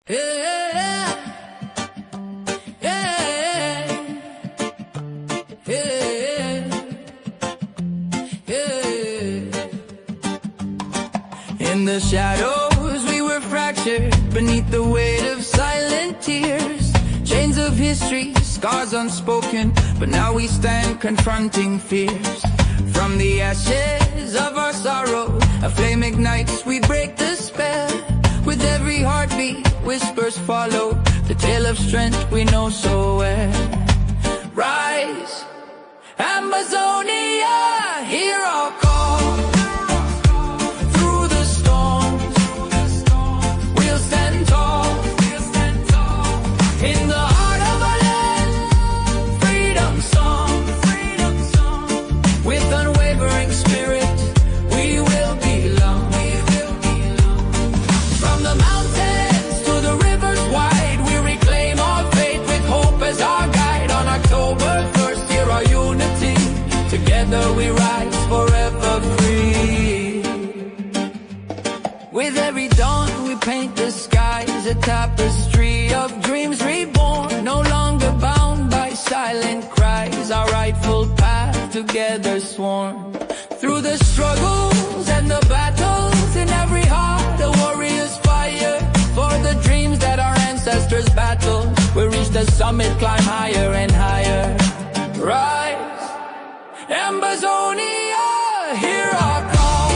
Yeah, yeah, yeah, yeah. In the shadows we were fractured beneath the weight of silent tears. Chains of history, scars unspoken, but now we stand confronting fears. From the ashes of our sorrow, a flame ignites, we break the spell. With every heartbeat, whispers follow, the tale of strength we know so well. Rise, Amazonia, hear our call. Through the storms, we'll stand tall. In the heart of our land, freedom song. With unwavering spirit, we will belong. From the mountains to the rivers wide, we reclaim our faith with hope as our guide. On October 1st, hear our unity. Together we rise forever free. With every dawn we paint the skies, a tapestry of dreams reborn. No longer bound by silent cries, our rightful path together sworn. Through the struggles and the battles, in every heart a warrior's fire. For the dreams that our ancestors battled, we reach the summit, climb higher and higher. Rise, Amazonia, hear our call.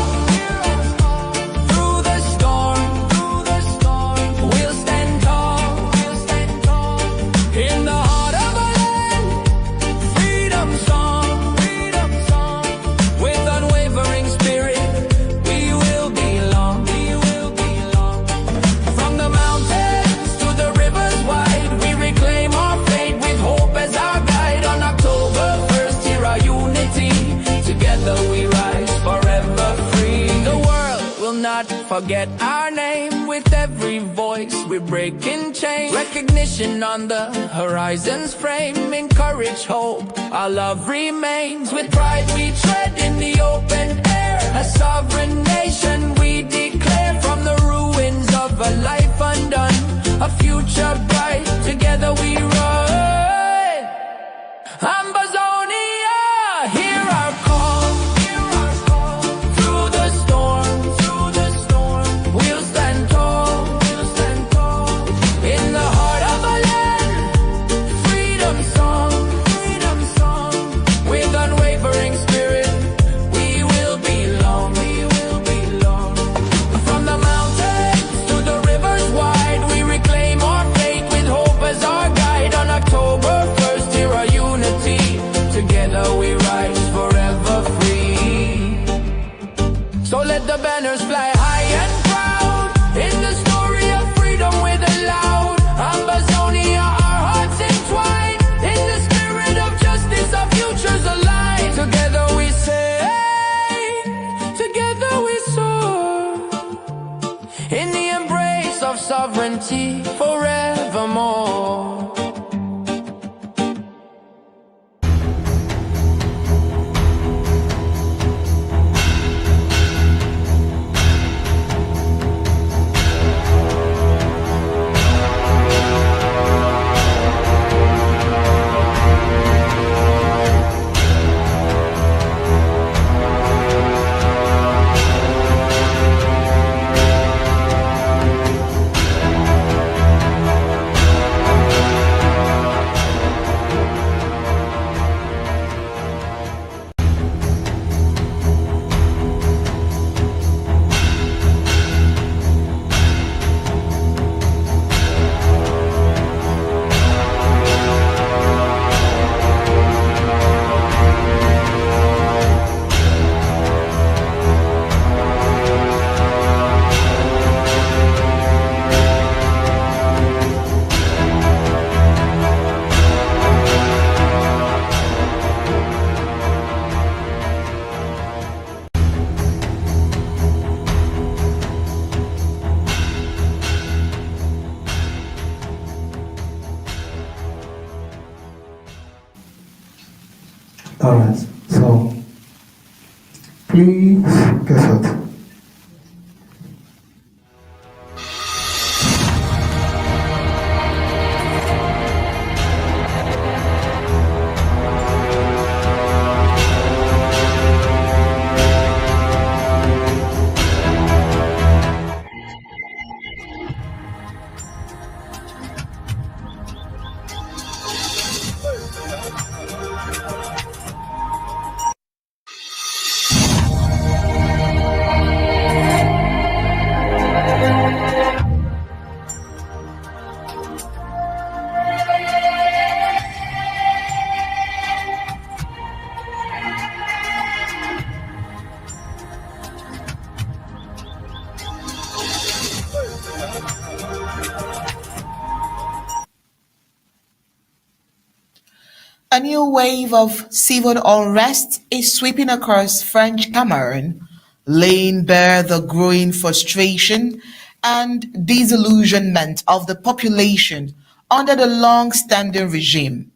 Through the storm, we'll stand tall. In the heart of our land, freedom song. With unwavering spirit, we will belong. From the mountains to the rivers wide, we reclaim our faith with hope as our guide. On October 1st, hear our unity. Together we rise forever free. The world will not forget our name. With every voice we're breaking chains. Recognition on the horizon's frame. Encourage hope, our love remains. With pride we tread in the open air. A sovereign nation we declare. From the ruins of a life undone, a future bright. Together we run. Amazonia, hear our call. Through the storm, we'll stand tall. In the heart of our land, freedom song. With unwavering spirit, we will belong. From the mountains to the rivers wide, we reclaim our faith with hope as our guide. On October 1st, hear our unity. Together we rise forever free. So let the banners fly high and proud. In the story of freedom we're the loud. Amazonia, our hearts entwined. In the spirit of justice, our futures align. Together we say, together we soar. In the embrace of sovereignty forevermore. Alright, so please guess what? A new wave of civil unrest is sweeping across French Cameroon, laying bare the growing frustration and disillusionment of the population under the long-standing regime.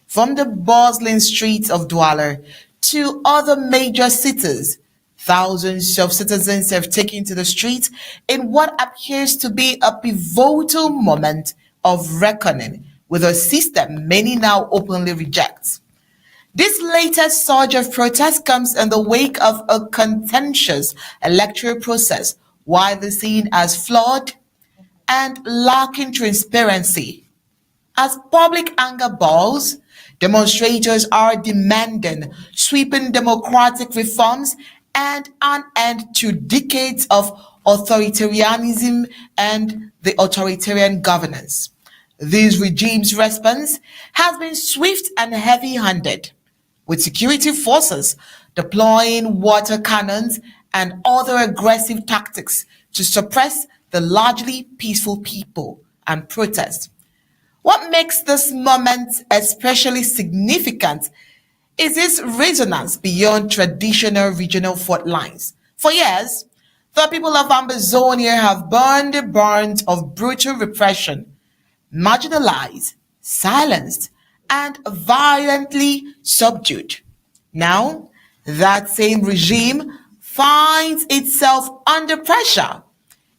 From the bustling streets of Douala to other major cities, thousands of citizens have taken to the streets in what appears to be a pivotal moment of reckoning with a system many now openly reject. This latest surge of protest comes in the wake of a contentious electoral process widely seen as flawed and lacking transparency. As public anger boils, demonstrators are demanding sweeping democratic reforms and an end to decades of authoritarianism and the authoritarian governance. This regime's response has been swift and heavy-handed, with security forces deploying water cannons and other aggressive tactics to suppress the largely peaceful people and protest. What makes this moment especially significant is its resonance beyond traditional regional fault lines. For years, the people of Ambazonia have borne the brunt of brutal repression, marginalized, silenced, and violently subdued. Now, that same regime finds itself under pressure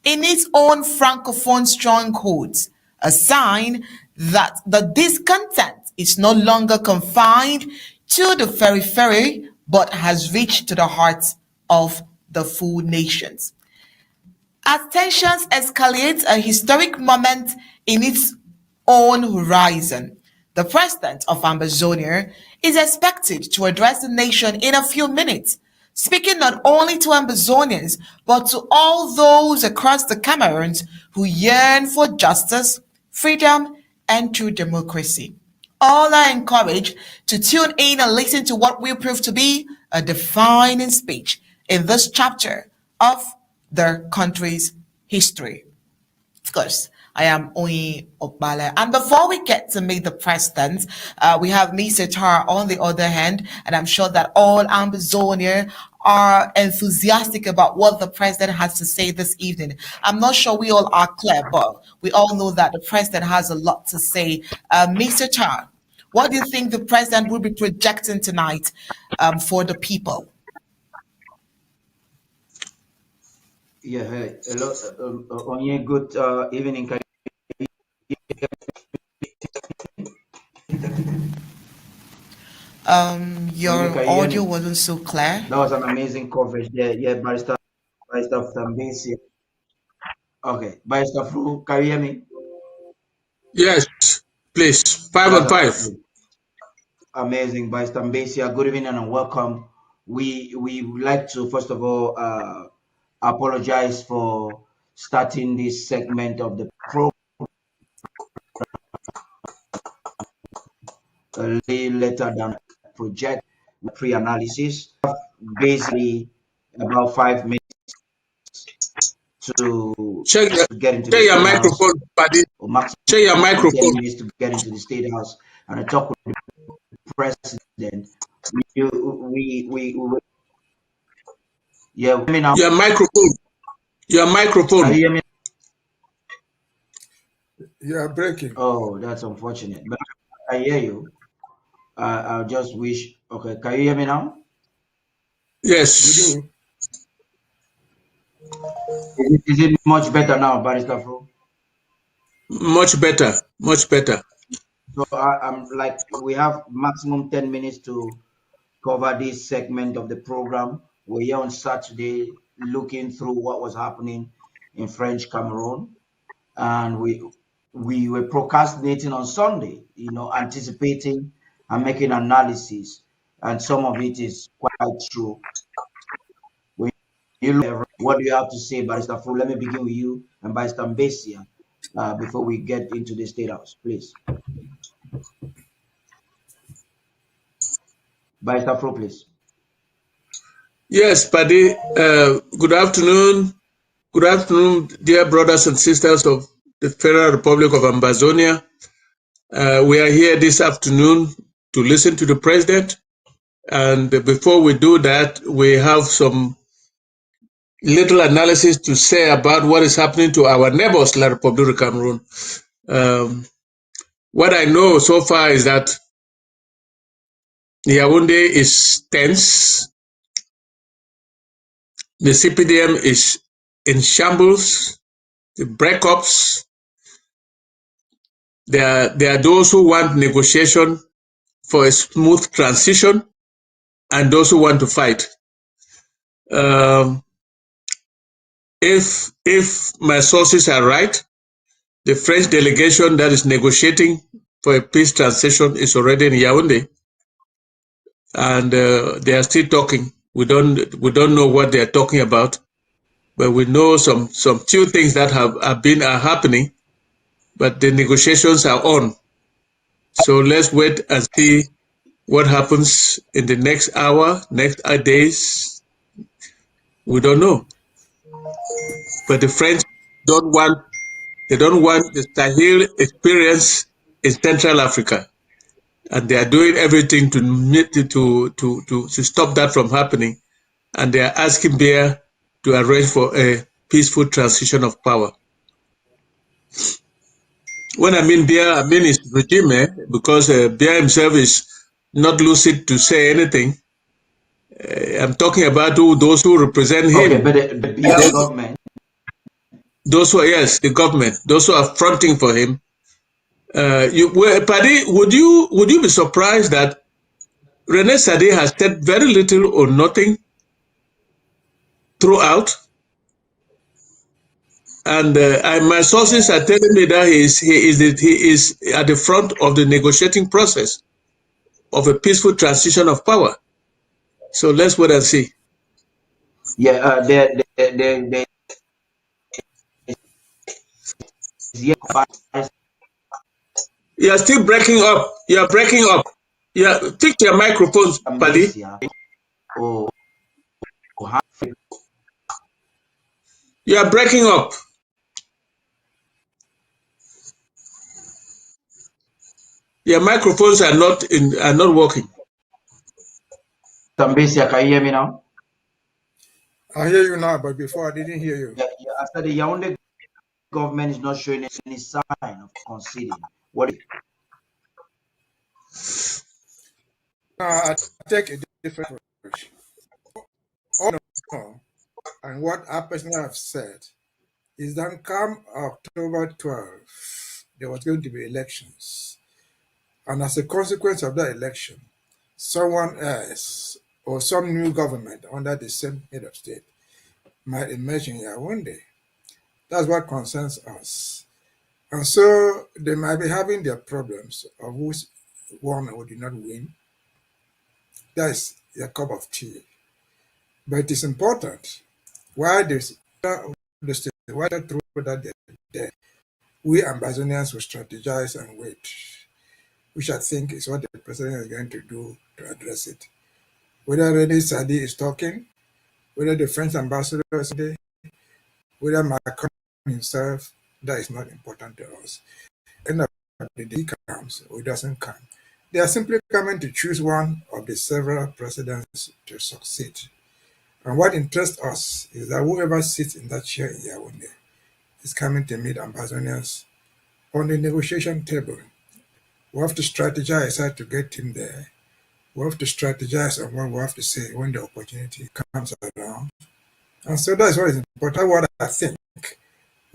in its own francophone strongholds, a sign that the discontent is no longer confined to the periphery but has reached to the hearts of the full nations. As tensions escalate a historic moment in its own horizon, the president of Ambazonia is expected to address the nation in a few minutes, speaking not only to Ambazonians but to all those across the Cameroons who yearn for justice, freedom, and true democracy. All are encouraged to tune in and listen to what will prove to be a defining speech in this chapter of their country's history. Of course, I am Oyi Okbale. And before we get to meet the president, we have Mr. Tarh on the other hand, and I'm sure that all Ambazonia are enthusiastic about what the president has to say this evening. I'm not sure we all are clear, but we all know that the president has a lot to say. Mr. Tarh, what do you think the president will be projecting tonight for the people? Yeah, hey, hello, Onye, good evening. Your audio wasn't so clear. That was an amazing coverage. Yeah, Barrister Mbeseha. Okay, Barrister Fru, can you hear me? Yes, please. 5 on 5. Amazing, Barrister Mbeseha. Good evening and welcome. We would like to first of all apologize for starting this segment of the program a little later than project pre-analysis. Basically, about 5 minutes to get into the your microphone, Paddy. Check your microphone. 10 minutes to get into the State House and I talk with the president. Yeah, me now. Your microphone. Can you hear me? You are breaking. Oh, that's unfortunate. But I hear you. I just wish. Okay, can you hear me now? Yes. Is it much better now, Barrister Fru? Much better. Much better. So I'm like, we have maximum 10 minutes to cover this segment of the program. We're here on Saturday looking through what was happening in French Cameroon. And we were procrastinating on Sunday, anticipating and making analysis. And some of it is quite true. When you look, what do you have to say, Barrister Fru? Let me begin with you and Barrister Mbeseha before we get into the State House, please. Barrister Fru, please. Yes, Paddy. Good afternoon. Good afternoon, dear brothers and sisters of the Federal Republic of Ambazonia. We are here this afternoon to listen to the president. And before we do that, we have some little analysis to say about what is happening to our neighbors, La Republic of Cameroon. What I know so far is that Yaoundé is tense. The CPDM is in shambles. The breakups. There are those who want negotiation for a smooth transition and those who want to fight. If my sources are right, the French delegation that is negotiating for a peace transition is already in Yaoundé, and they are still talking. We don't know what they are talking about, but we know some few things that are happening. But the negotiations are on. So let's wait and see what happens in the next hour, next days. We don't know. But the French don't want the Sahel experience in Central Africa, and they are doing everything to stop that from happening. And they are asking Biya to arrange for a peaceful transition of power. When I mean Biya, I mean his regime, because Biya himself is not lucid to say anything. I'm talking about those who represent him. Okay, but the Biya government. Those who are, yes, the government, those who are fronting for him. Paddy, would you be surprised that René Sade has said very little or nothing throughout? And my sources are telling me that he is at the front of the negotiating process of a peaceful transition of power. So let's wait and see. Yeah, You are still breaking up. You are breaking up. Yeah, fix your microphones, Paddy. You are breaking up. Your microphones are not working. Mbeseha, can you hear me now? I hear you now, but before I didn't hear you. Yeah, after the Yaoundé government is not showing any sign of conceding. What is it? I take a different approach. All I know, and what I personally have said, is that come October 12th, there was going to be elections. And as a consequence of that election, someone else or some new government under the same head of state might emerge in Yaoundé. That's what concerns us. And so they might be having their problems of who's won or did not win. That's a cup of tea. But it is important why the state, why through that they're there, we Ambazonians will strategize and wait, which I think is what the president is going to do to address it. Whether René Sade is talking, whether the French ambassador is there, whether Macron himself, that is not important to us. And the day comes or it doesn't come. They are simply coming to choose one of the several presidents to succeed. And what interests us is that whoever sits in that chair in Yaoundé is coming to meet Ambazonians on the negotiation table. We have to strategize how to get him there. We have to strategize on what we have to say when the opportunity comes around. And so that's what is important. What I think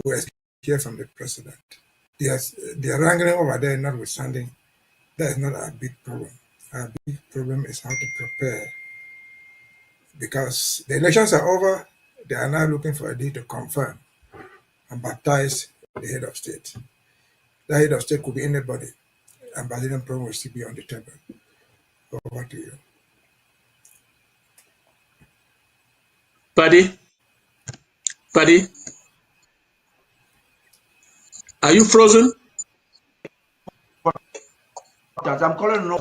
we hear from the president. The wrangling over there notwithstanding, that is not a big problem. Our big problem is how to prepare. Because the elections are over, they are now looking for a day to confirm and baptize the head of state. The head of state could be anybody, and Brazilian problem will still be on the table. Over to you. Paddy, are you frozen? I'm calling.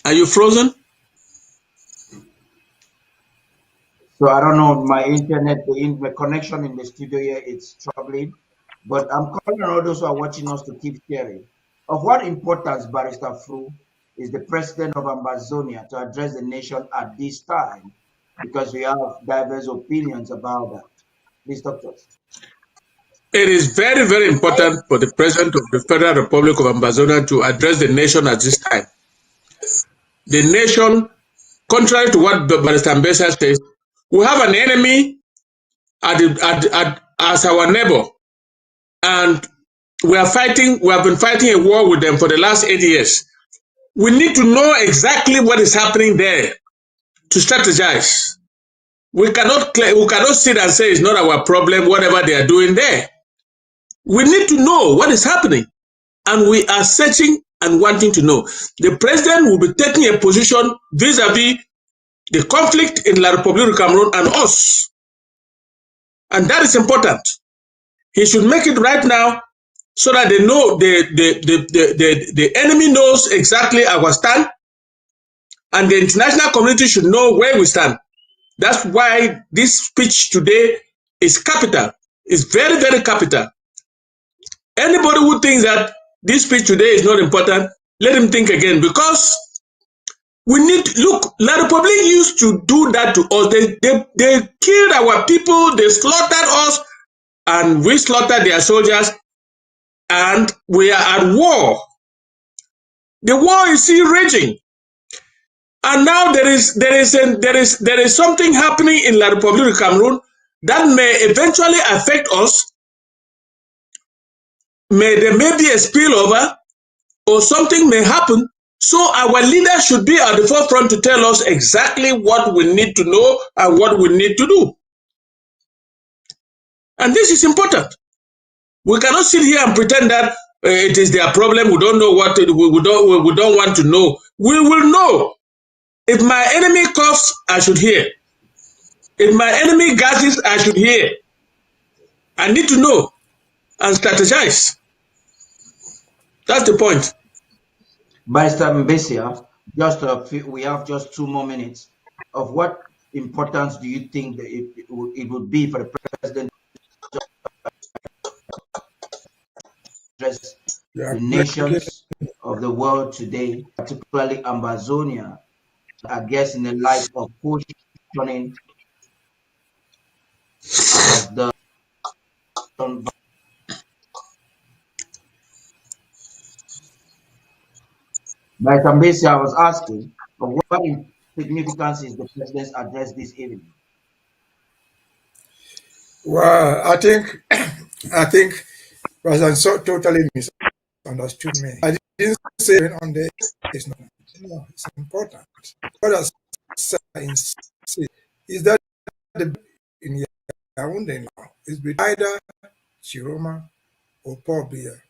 Are you frozen? So I don't know, my internet, my connection in the studio here, it's troubling. But I'm calling on all those who are watching us to keep sharing. Of what importance, Barrister Fru, is the president of Ambazonia to address the nation at this time? Because we have diverse opinions about that. Please, doctors. It is very, very important for the President of the Federal Republic of Ambazonia to address the nation at this time. The nation, contrary to what Barrister Mbeseha says, we have an enemy as our neighbor, and we have been fighting a war with them for the last 8 years. We need to know exactly what is happening there to strategize. We cannot sit and say it's not our problem, whatever they are doing there. We need to know what is happening, and we are searching and wanting to know. The president will be taking a position vis-a-vis the conflict in La République du Cameroun and us, and that is important. He should make it right now so that they know the enemy knows exactly our stand, and the international community should know where we stand. That's why this speech today is capital. It's very, very capital. Anybody who thinks that this speech today is not important, let him think again, because we need, look, La République used to do that to us. They killed our people, they slaughtered us, and we slaughtered their soldiers, and we are at war. The war is still raging. And now there is something happening in La République du Cameroun that may eventually affect us. There may be a spillover, or something may happen. So our leaders should be at the forefront to tell us exactly what we need to know and what we need to do. And this is important. We cannot sit here and pretend that it is their problem. We don't know what we don't want to know. We will know. If my enemy coughs, I should hear. If my enemy gasses, I should hear. I need to know and strategize. That's the point. Barrister Mbeseha, we have just 2 more minutes. Of what importance do you think that it would be for the president to address the nations of the world today, particularly Ambazonia, I guess in the light of positioning as the By Mbeseha, I was asking, of what significance is the president's address this evening? Well, I think President Nsoh totally misunderstood me. I didn't say on the it's not. No, it's important. What I said is that the in Yaoundé now is either Chiroma or Paul Biya.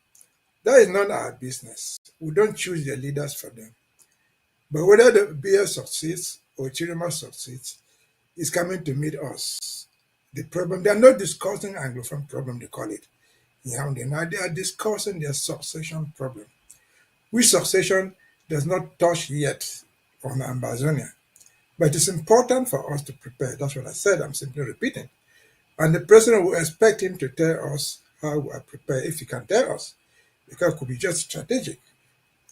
That is not our business. We don't choose the leaders for them. But whether the Biya succeeds or Chiroma succeeds is coming to meet us. The problem, they are not discussing Anglophone problem, they call it. Now they are discussing their succession problem. Which succession does not touch yet on Ambazonia. But it's important for us to prepare. That's what I said. I'm simply repeating. And the president will expect him to tell us how we are prepared, if he can tell us, because it could be just strategic.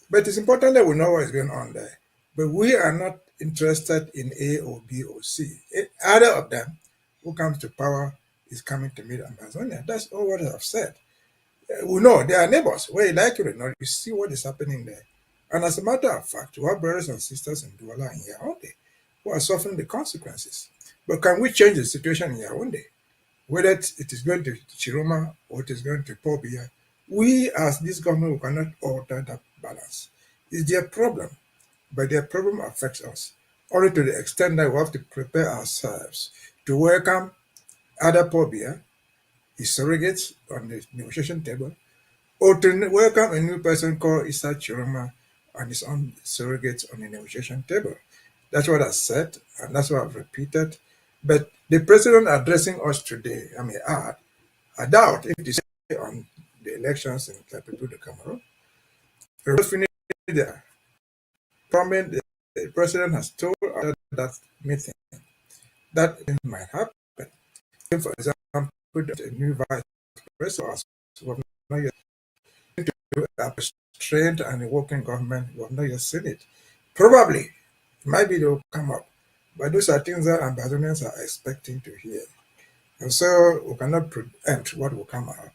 But it's important that we know what is going on there. But we are not interested in A or B or C. Either of them who comes to power is coming to meet Ambazonia. That's all what I've said. We know they are neighbors. Whether you like it or not, you see what is happening there. And as a matter of fact, we have brothers and sisters in Douala and Yaoundé who are suffering the consequences. But can we change the situation in Yaoundé? Whether it is going to Chiroma or it is going to Paul Biya, we as this government we cannot alter that balance. It's their problem, but their problem affects us. Only to the extent that we have to prepare ourselves to welcome other Paul Biya, his surrogates on the negotiation table, or to welcome a new person called Issa Chiroma and his own surrogates on the negotiation table. That's what I said, and that's what I've repeated. But the president addressing us today, I doubt if they say on the elections in La République du Cameroun, we will finish there. The president has told us that meeting that it might happen. For example, a new vice president to trained and a working government, we have not yet seen it. Probably, maybe they will come up. But those are things that Ambazonians are expecting to hear. And so we cannot preempt what will come out.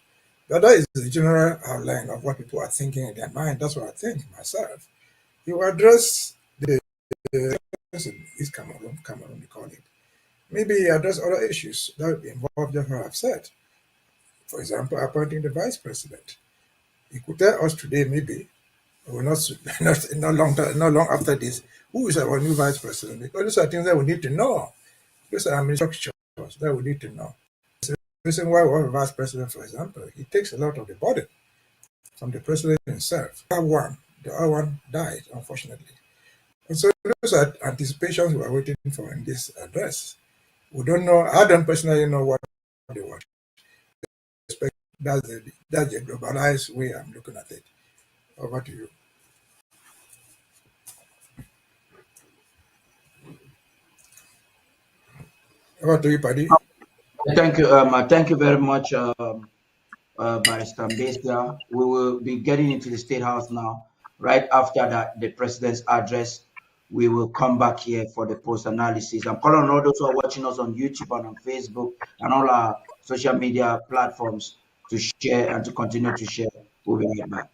But that is the general outline of what people are thinking in their mind. That's what I think myself. You address the East Cameroon, they call it. Maybe address other issues that involve just what I've said. For example, appointing the vice president. He could tell us today, maybe, or not long after this, who is our new vice president? Because those are things that we need to know. Those are structures that we need to know. The reason why we have a vice president, for example, he takes a lot of the burden from the president himself. The other one died, unfortunately. And so those are anticipations we are waiting for in this address. We don't know, I don't personally know what they want. That's the globalized way I'm looking at it. Over to you. Over to you, Paddy. Thank you. Thank you very much, Barrister Mbeseha. We will be getting into the State House now. Right after that, the President's address, we will come back here for the post-analysis. I'm calling on all those who are watching us on YouTube and on Facebook and all our social media platforms to share and to continue to share. We'll be right back.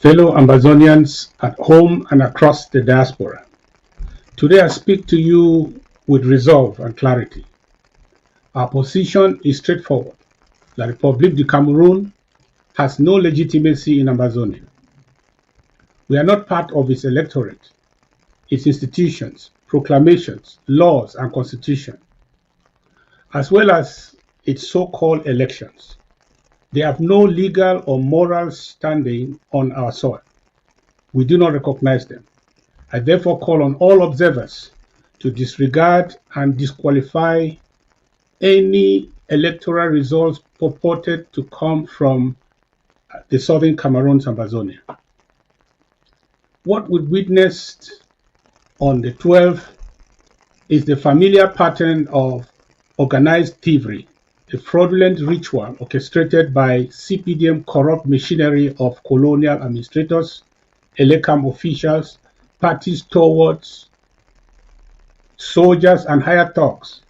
Fellow Ambazonians at home and across the diaspora, today I speak to you with resolve and clarity. Our position is straightforward. La République du Cameroun has no legitimacy in Amazonia. We are not part of its electorate, its institutions, proclamations, laws, and constitution, as well as its so-called elections. They have no legal or moral standing on our soil. We do not recognize them. I therefore call on all observers to disregard and disqualify any electoral results purported to come from the southern Cameroon's Amazonia. What we witnessed on the 12th is the familiar pattern of organized thievery, a fraudulent ritual orchestrated by CPDM corrupt machinery of colonial administrators, ELECAM officials, party stalwarts, soldiers, and hired thugs.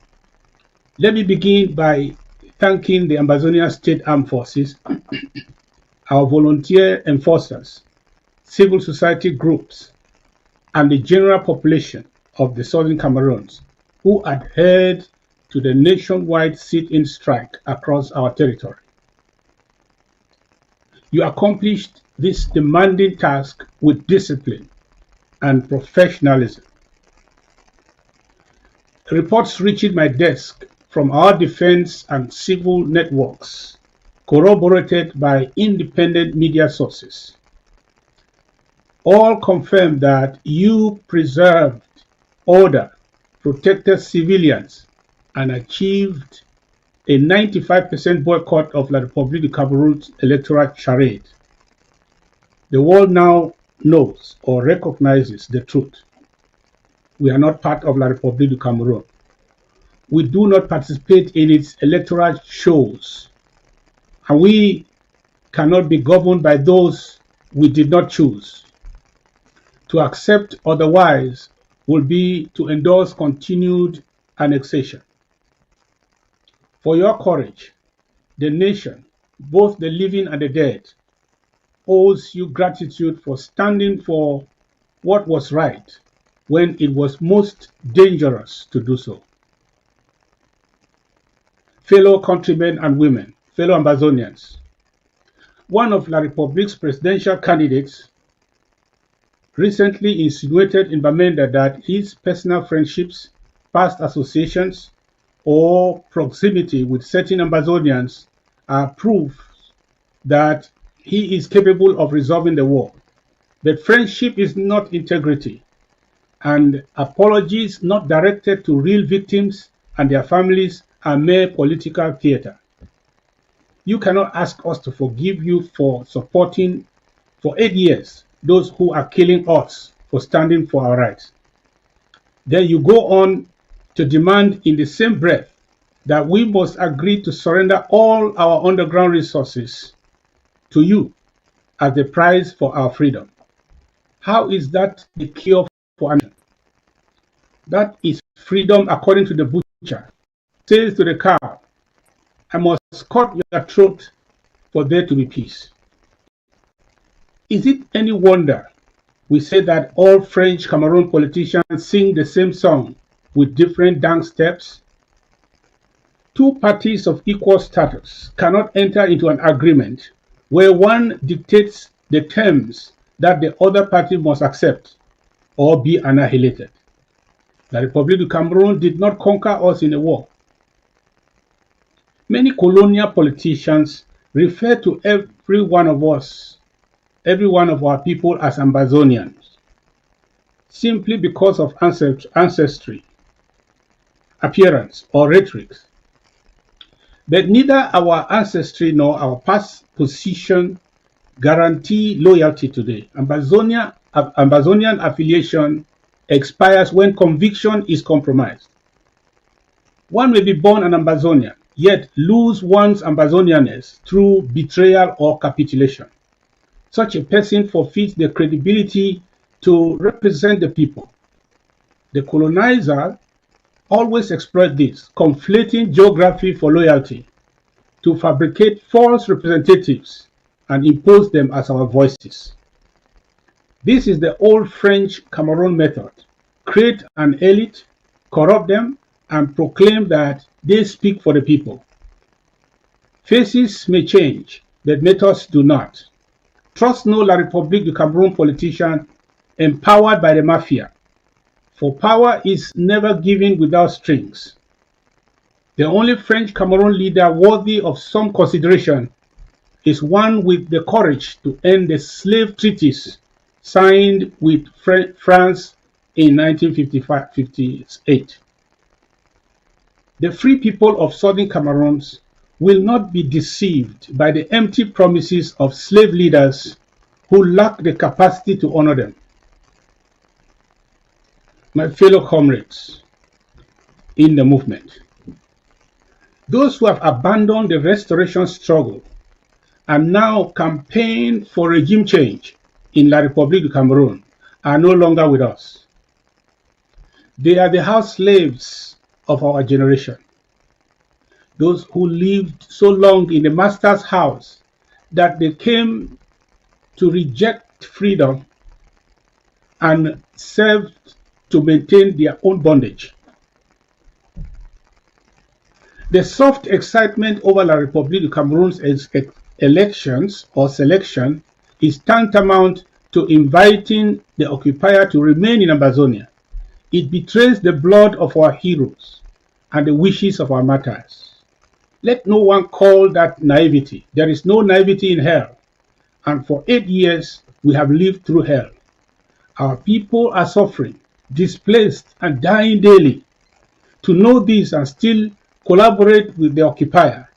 Let me begin by thanking the Ambazonian State Armed Forces, our volunteer enforcers, civil society groups, and the general population of the Southern Cameroons who adhered to the nationwide sit-in strike across our territory. You accomplished this demanding task with discipline and professionalism. Reports reaching my desk from our defense and civil networks, corroborated by independent media sources, all confirm that you preserved order, protected civilians, and achieved a 95% boycott of La République du Cameroon's electoral charade. The world now knows or recognizes the truth. We are not part of La République du Cameroon. We do not participate in its electoral shows, and we cannot be governed by those we did not choose. To accept otherwise will be to endorse continued annexation. For your courage, the nation, both the living and the dead, owes you gratitude for standing for what was right when it was most dangerous to do so. Fellow countrymen and women, fellow Ambazonians, one of La République's presidential candidates recently insinuated in Bamenda that his personal friendships, past associations, or proximity with certain Ambazonians are proof that he is capable of resolving the war. But friendship is not integrity, and apologies not directed to real victims and their families are mere political theater. You cannot ask us to forgive you for supporting for 8 years those who are killing us for standing for our rights. Then you go on to demand in the same breath that we must agree to surrender all our underground resources to you as the price for our freedom. How is that the cure for nation? That is freedom according to the butcher. Says to the cow, I must cut your throat for there to be peace. Is it any wonder we say that all French Cameroon politicians sing the same song with different dance steps? Two parties of equal status cannot enter into an agreement where one dictates the terms that the other party must accept or be annihilated. The Republic of Cameroon did not conquer us in a war. Many colonial politicians refer to every one of our people as Ambazonians, simply because of ancestry, appearance, or rhetoric. But neither our ancestry nor our past position guarantee loyalty today. Ambazonian affiliation expires when conviction is compromised. One may be born an Ambazonian, yet lose one's Ambazonianness through betrayal or capitulation. Such a person forfeits the credibility to represent the people. The colonizer always exploit this, conflating geography for loyalty, to fabricate false representatives and impose them as our voices. This is the old French Cameroon method. Create an elite, corrupt them, and proclaim that they speak for the people. Faces may change, but methods do not. Trust no La République du Cameroon politician empowered by the mafia, for power is never given without strings. The only French Cameroon leader worthy of some consideration is one with the courage to end the slave treaties signed with France in 1958. The free people of southern Cameroon will not be deceived by the empty promises of slave leaders who lack the capacity to honor them. My fellow comrades in the movement, those who have abandoned the restoration struggle and now campaign for regime change in La République du Cameroun are no longer with us. They are the house slaves of our generation, those who lived so long in the master's house that they came to reject freedom and served to maintain their own bondage. The soft excitement over La République du Cameroon's elections or selection is tantamount to inviting the occupier to remain in Ambazonia. It betrays the blood of our heroes, and the wishes of our martyrs. Let no one call that naivety. There is no naivety in hell. And for 8 years, we have lived through hell. Our people are suffering, displaced, and dying daily. To know this and still collaborate with the occupier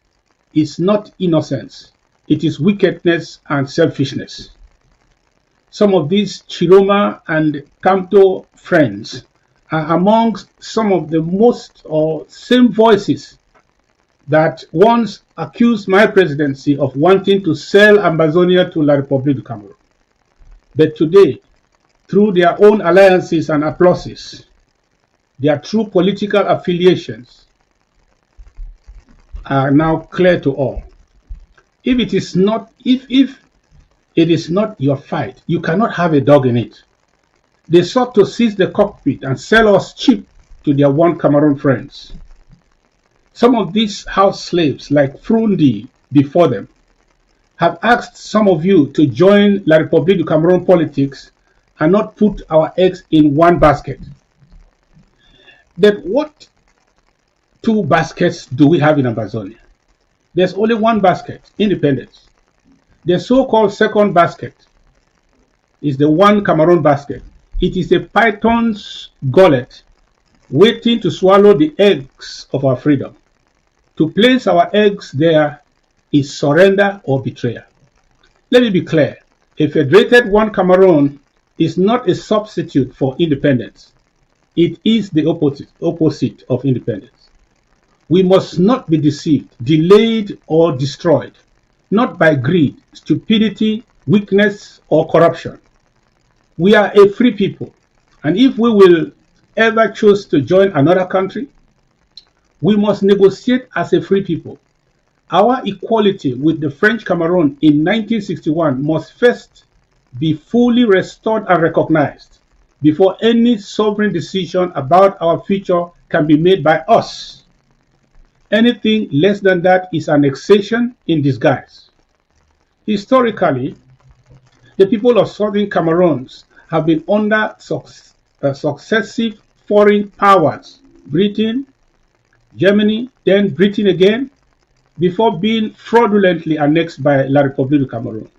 is not innocence. It is wickedness and selfishness. Some of these Chiroma and Kamto friends are amongst some of the most or same voices that once accused my presidency of wanting to sell Ambazonia to La République du Cameroun. But today, through their own alliances and applauses, their true political affiliations are now clear to all. If it is not your fight, you cannot have a dog in it. They sought to seize the cockpit and sell us cheap to their one Cameroon friends. Some of these house slaves, like Fru before them, have asked some of you to join La République du Cameroun politics and not put our eggs in one basket. But what two baskets do we have in Amazonia? There's only one basket, independence. The so-called second basket is the one Cameroon basket. It is a python's gullet waiting to swallow the eggs of our freedom. To place our eggs there is surrender or betrayal. Let me be clear. A federated one Cameroon is not a substitute for independence. It is the opposite of independence. We must not be deceived, delayed, or destroyed, not by greed, stupidity, weakness, or corruption. We are a free people, and if we will ever choose to join another country, we must negotiate as a free people. Our equality with the French Cameroon in 1961 must first be fully restored and recognized before any sovereign decision about our future can be made by us. Anything less than that is annexation in disguise. Historically, the people of southern Cameroons have been under successive foreign powers, Britain, Germany, then Britain again, before being fraudulently annexed by La République du Cameroun.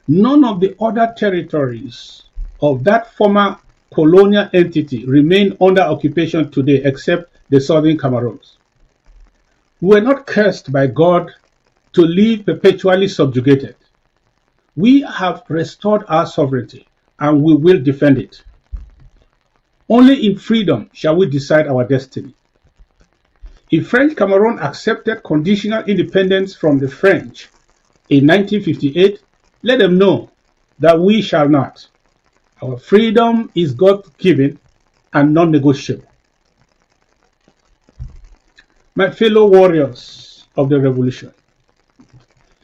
None of the other territories of that former colonial entity remain under occupation today except the southern Cameroons. We were not cursed by God to live perpetually subjugated. We have restored our sovereignty and we will defend it. Only in freedom shall we decide our destiny. If French Cameroon accepted conditional independence from the French in 1958, let them know that we shall not. Our freedom is God-given and non-negotiable. My fellow warriors of the revolution,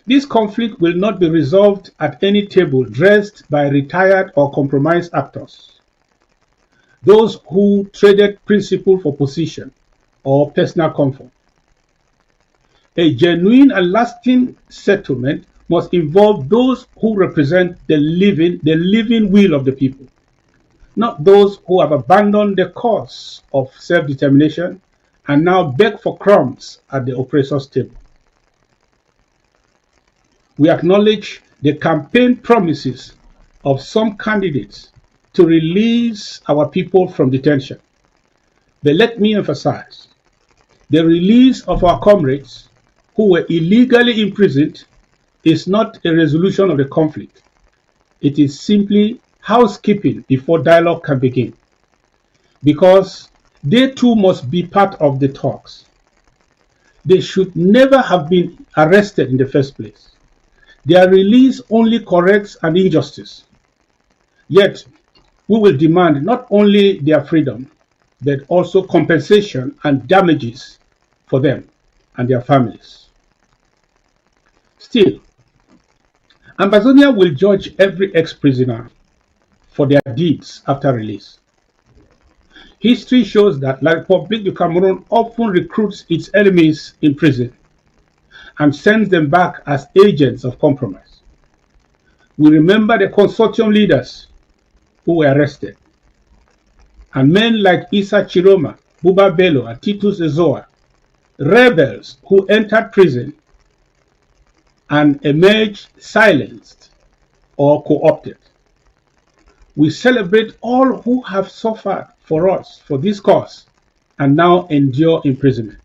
this conflict will not be resolved at any table dressed by retired or compromised actors, those who traded principle for position or personal comfort. A genuine and lasting settlement must involve those who represent the living will of the people, not those who have abandoned the cause of self-determination and now beg for crumbs at the oppressor's table. We acknowledge the campaign promises of some candidates to release our people from detention. But let me emphasize, the release of our comrades who were illegally imprisoned is not a resolution of the conflict. It is simply housekeeping before dialogue can begin, because they too must be part of the talks. They should never have been arrested in the first place. Their release only corrects an injustice. Yet, we will demand not only their freedom, but also compensation and damages for them and their families. Still, Ambazonia will judge every ex-prisoner for their deeds after release. History shows that La République du Cameroun often recruits its enemies in prison and sends them back as agents of compromise. We remember the consortium leaders who were arrested, and men like Issa Chiroma, Buba Bello, and Titus Ezoa rebels who entered prison and emerged silenced or co-opted. We celebrate all who have suffered for us for this cause and now endure imprisonment.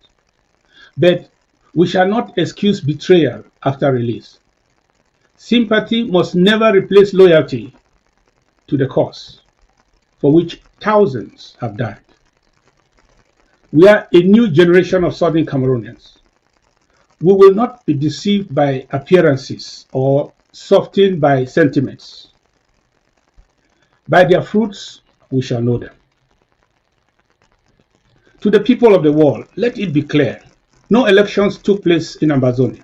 But we shall not excuse betrayal after release. Sympathy must never replace loyalty to the cause for which thousands have died. We are a new generation of Southern Cameroonians. We will not be deceived by appearances or softened by sentiments. By their fruits we shall know them. To the people of the world, let it be clear, no elections took place in Ambazonia.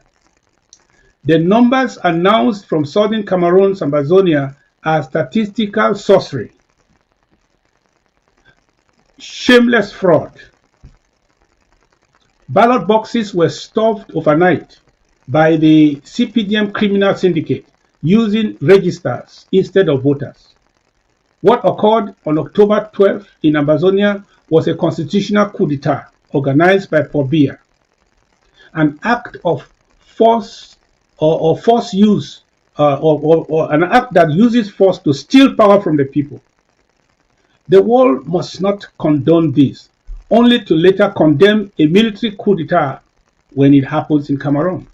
The numbers announced from Southern Cameroon's Ambazonia are statistical sorcery, shameless fraud. Ballot boxes were stuffed overnight by the CPDM criminal syndicate using registers instead of voters. What occurred on October 12th in Ambazonia was a constitutional coup d'etat organized by Paul Biya, an act of force or force use, or an act that uses force to steal power from the people. The world must not condone this, only to later condemn a military coup d'etat when it happens in Cameroon.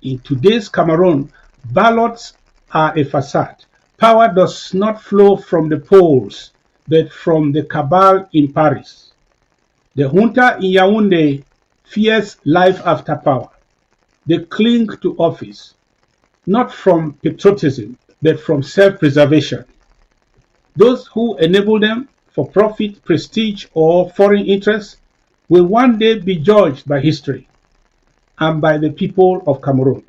In today's Cameroon, ballots are a facade. Power does not flow from the polls, but from the cabal in Paris. The junta in Yaoundé fears life after power. They cling to office, not from patriotism, but from self-preservation. Those who enable them for profit, prestige, or foreign interests will one day be judged by history and by the people of Cameroon.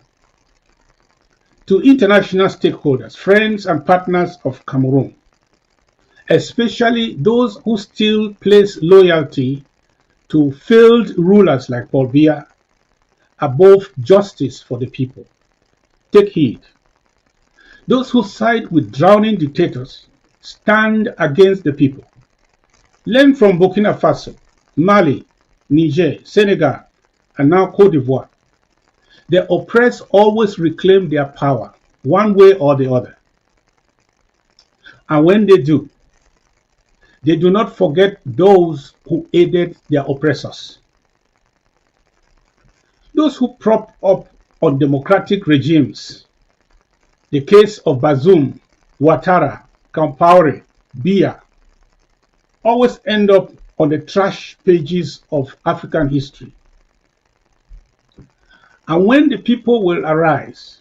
To international stakeholders, friends and partners of Cameroon, especially those who still place loyalty to failed rulers like Paul Biya above justice for the people, take heed. Those who side with drowning dictators stand against the people. Learn from Burkina Faso, Mali, Niger, Senegal, and now Cote d'Ivoire. The oppressed always reclaim their power, one way or the other. And when they do not forget those who aided their oppressors. Those who prop up undemocratic regimes, the case of Bazoum, Ouattara, Compaoré, Biya, always end up on the trash pages of African history. And when the people will arise,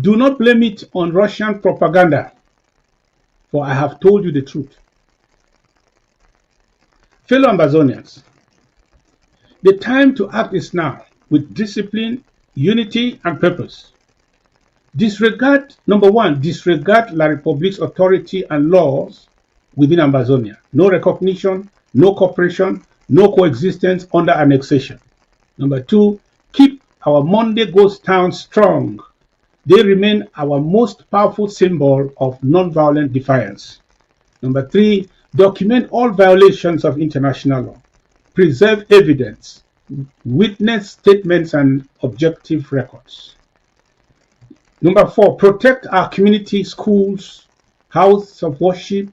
do not blame it on Russian propaganda, for I have told you the truth. Fellow Ambazonians, the time to act is now with discipline, unity, and purpose. Number one, disregard La République's authority and laws within Ambazonia. No recognition, no cooperation, no coexistence under annexation. Number two, keep our Monday ghost towns strong. They remain our most powerful symbol of non-violent defiance. Number three, document all violations of international law. Preserve evidence, witness statements, and objective records. Number four, protect our community schools, houses of worship,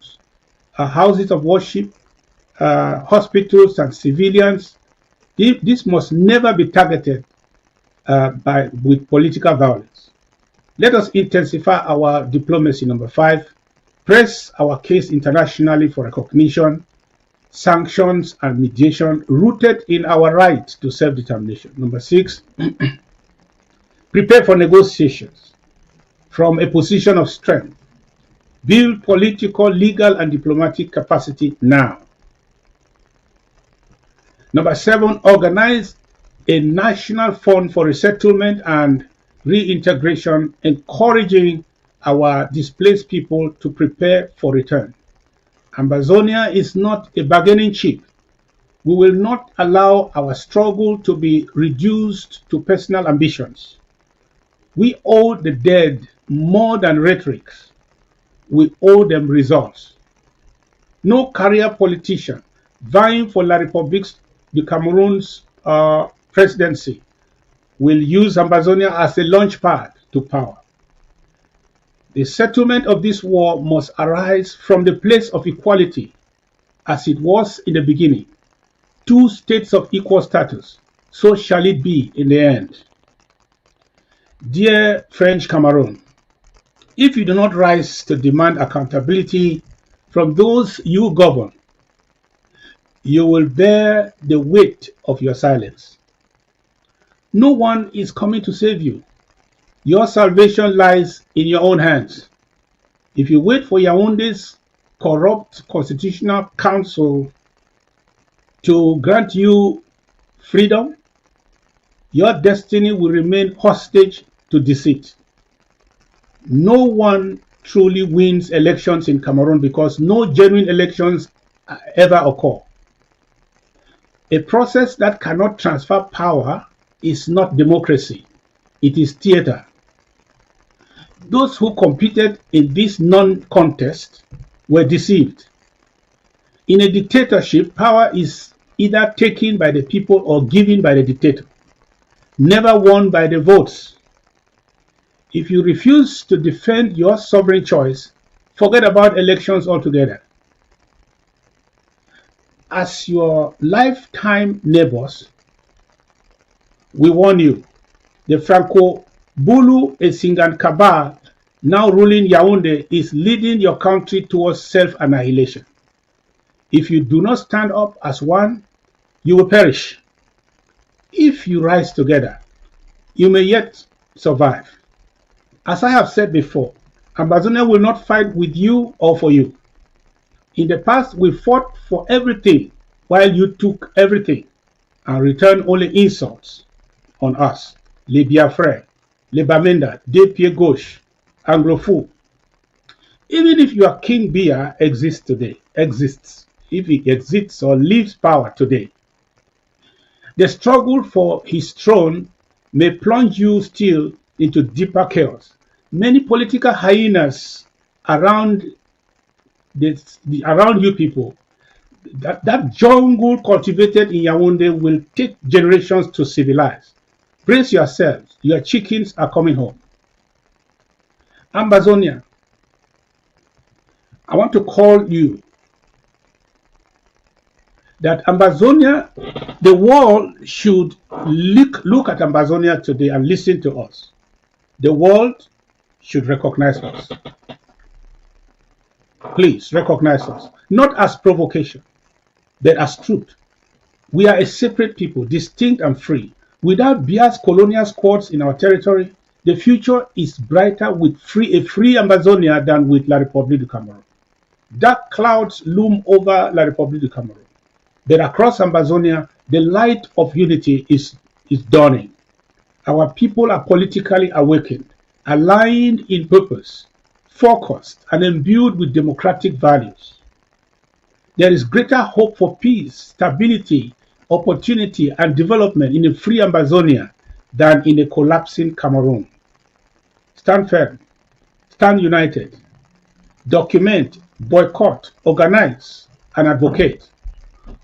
hospitals, and civilians. This must never be targeted with political violence. Let us intensify our diplomacy. Number five, press our case internationally for recognition, sanctions, and mediation rooted in our right to self-determination. Number six, prepare for negotiations from a position of strength. Build political, legal, and diplomatic capacity now. Number seven, organize a national fund for resettlement and reintegration, encouraging our displaced people to prepare for return. Ambazonia is not a bargaining chip. We will not allow our struggle to be reduced to personal ambitions. We owe the dead more than rhetoric. We owe them results. No career politician vying for La République de Cameroon's presidency will use Ambazonia as a launchpad to power. The settlement of this war must arise from the place of equality, as it was in the beginning. Two states of equal status, so shall it be in the end. Dear French Cameroon, if you do not rise to demand accountability from those you govern, you will bear the weight of your silence. No one is coming to save you. Your salvation lies in your own hands. If you wait for Yaounde's corrupt constitutional council to grant you freedom, your destiny will remain hostage to deceit. No one truly wins elections in Cameroon because no genuine elections ever occur. A process that cannot transfer power is not democracy. It is theater. Those who competed in this non-contest were deceived. In a dictatorship, power is either taken by the people or given by the dictator, never won by the votes. If you refuse to defend your sovereign choice, forget about elections altogether. As your lifetime neighbors, we warn you, the Franco-Bulu Esingan cabal now ruling Yaounde is leading your country towards self-annihilation. If you do not stand up as one, you will perish. If you rise together, you may yet survive. As I have said before, Ambazonia will not fight with you or for you. In the past, we fought for everything while you took everything and returned only insults on us. Les Biafrais, Les Bamenda, Des Pieds Gauche, Anglophone. Even if your King Bia exists, if he exists or leaves power today, the struggle for his throne may plunge you still into deeper chaos. Many political hyenas around you people, that jungle cultivated in Yaounde will take generations to civilize. Brace yourselves, your chickens are coming home. Ambazonia, I want to call you that Ambazonia, the world should look at Ambazonia today and listen to us. The world should recognize us. Please recognize us, not as provocation, but as truth. We are a separate people, distinct and free. Without biased colonial squads in our territory, the future is brighter with a free Ambazonia than with La République du Cameroun. Dark clouds loom over La République du Cameroun, but across Ambazonia, the light of unity is dawning. Our people are politically awakened, aligned in purpose, focused, and imbued with democratic values. There is greater hope for peace, stability, opportunity, and development in a free Ambazonia than in a collapsing Cameroon. Stand firm, stand united, document, boycott, organize, and advocate.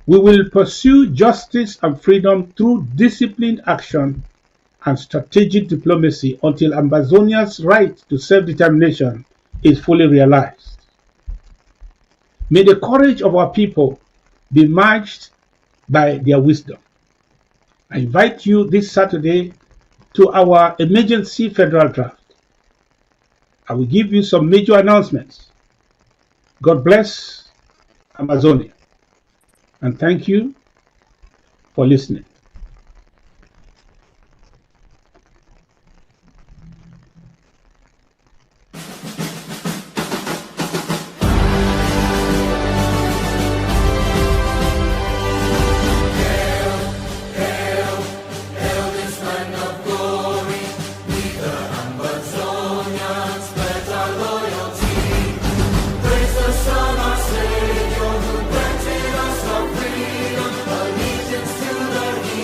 We will pursue justice and freedom through disciplined action and strategic diplomacy until Ambazonia's right to self-determination is fully realized. May the courage of our people be matched by their wisdom. I invite you this Saturday to our emergency federal draft. I will give you some major announcements. God bless Amazonia, and thank you for listening. Allegiance to the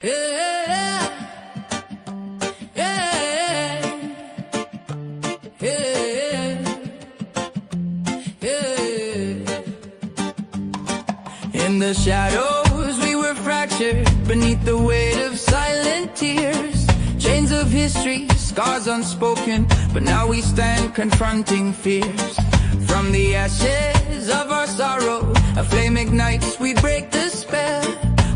Yeah, yeah, yeah, yeah. In the shadows we were fractured beneath the weight of silent tears. Chains of history, scars unspoken, but now we stand confronting fears. From the ashes of our sorrow, a flame ignites, we break the spell.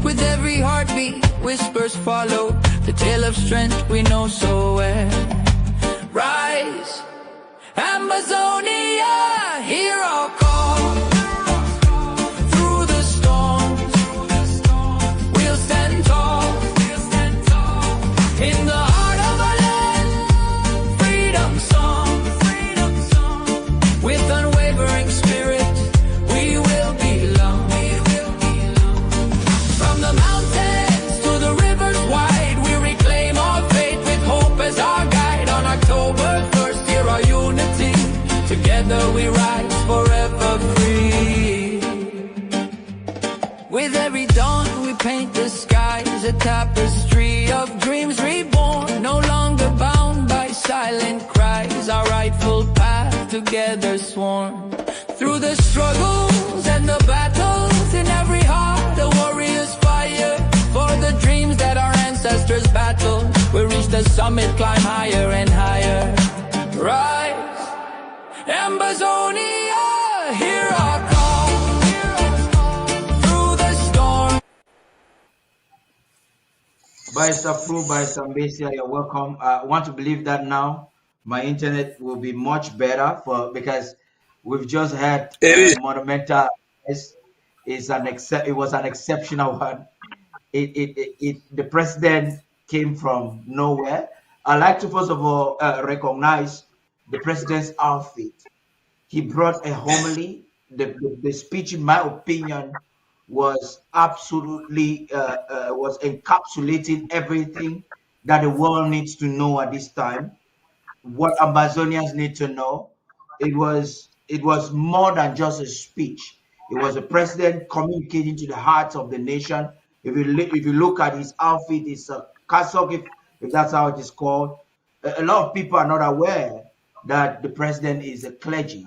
With every heartbeat, whispers follow, the tale of strength we know so well. Rise, Amazonia, hear our call. Through the storms, we'll stand tall. In the heart of our land, freedom song. With unwavering spirit, we will belong. From the mountains to the rivers wide, we reclaim our faith with hope as our guide. On October 1st, hear our unity. Together we rise forever free. With every dawn we paint the skies, a tapestry of dreams reborn. No longer bound by silent cries, our rightful path together sworn. Through the struggles and the battles, in every heart a warrior's fire. For the dreams that our ancestors battled, we reach the summit, climb higher and higher. Rise, Amazonia, hear our call. Through the storm. Barrister Fru, Barrister Mbeseha, you're welcome. I want to believe that now my internet will be much better because we've just had monumental. It was an exceptional one. The president came from nowhere. I'd like to first of all recognize the president's outfit. He brought a homily. The speech, in my opinion, was absolutely was encapsulating everything that the world needs to know at this time. What Amazonians need to know. It was more than just a speech. It was a president communicating to the hearts of the nation. If you look at his outfit, it's a cassock, if that's how it is called. A lot of people are not aware that the president is a clergy.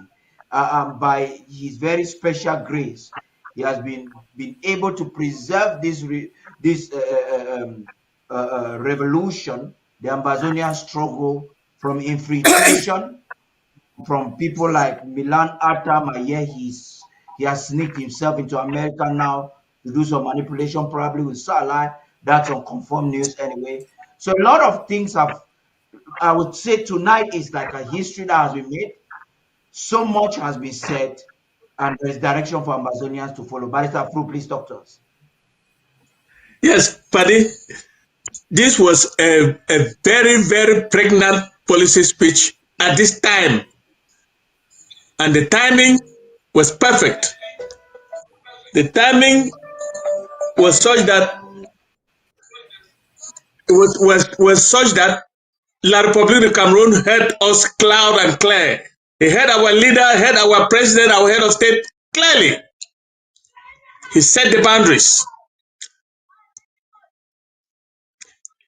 By his very special grace, he has been able to preserve this revolution, the Amazonian struggle, from infiltration, from people like Milan Arta. He has sneaked himself into America now to do some manipulation, probably with Salah. That's unconfirmed news anyway. So a lot of things I would say tonight is like a history that has been made. So much has been said, and there's direction for Amazonians to follow. Barrister Fru, please talk to us. Yes, Paddy, this was a very, very pregnant policy speech at this time. And the timing was perfect. The timing was such that was such that La République de Cameroun heard us loud and clear. He heard our leader, heard our president, our head of state clearly. He set the boundaries.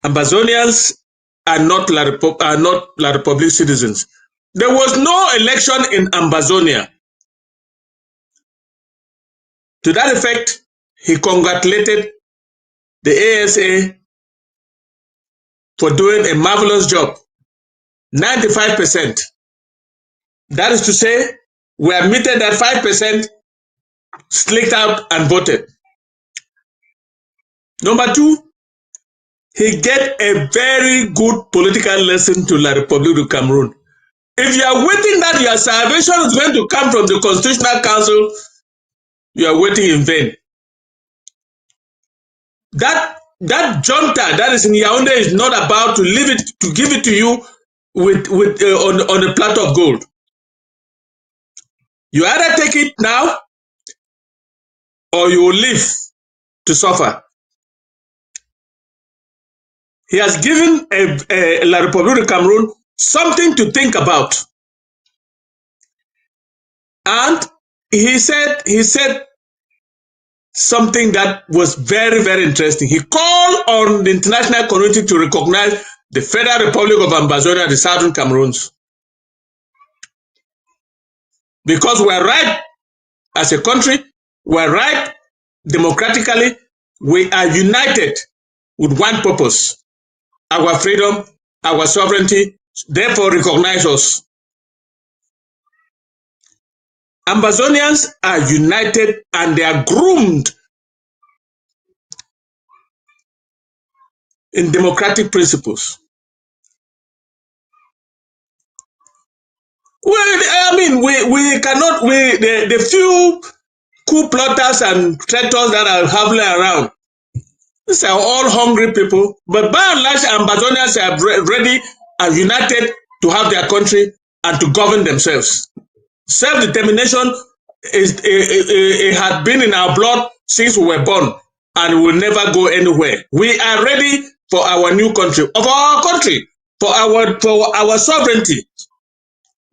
Amazonians are not La République citizens. There was no election in Amazonia. To that effect, he congratulated the ASA for doing a marvelous job. 95%. That is to say, we admitted that 5% slicked out and voted. Number two, he gave a very good political lesson to La République du Cameroun. If you are waiting that your salvation is going to come from the Constitutional Council, you are waiting in vain. That junta that is in Yaoundé is not about to give it to you on a platter of gold. You either take it now or you will live to suffer. He has given La République du Cameroun something to think about. And he said something that was very, very interesting. He called on the international community to recognize the Federal Republic of Ambazonia and the Southern Cameroons. Because we are right as a country, we are right democratically, we are united with one purpose, our freedom, our sovereignty, therefore recognize us. Ambazonians are united and they are groomed in democratic principles. Well, I mean, we cannot, the few coup plotters and traitors that are having around, these are all hungry people, but by and large, Ambazonians are ready and united to have their country and to govern themselves. Self-determination it had been in our blood since we were born, and will never go anywhere. We are ready for our new country, for our sovereignty.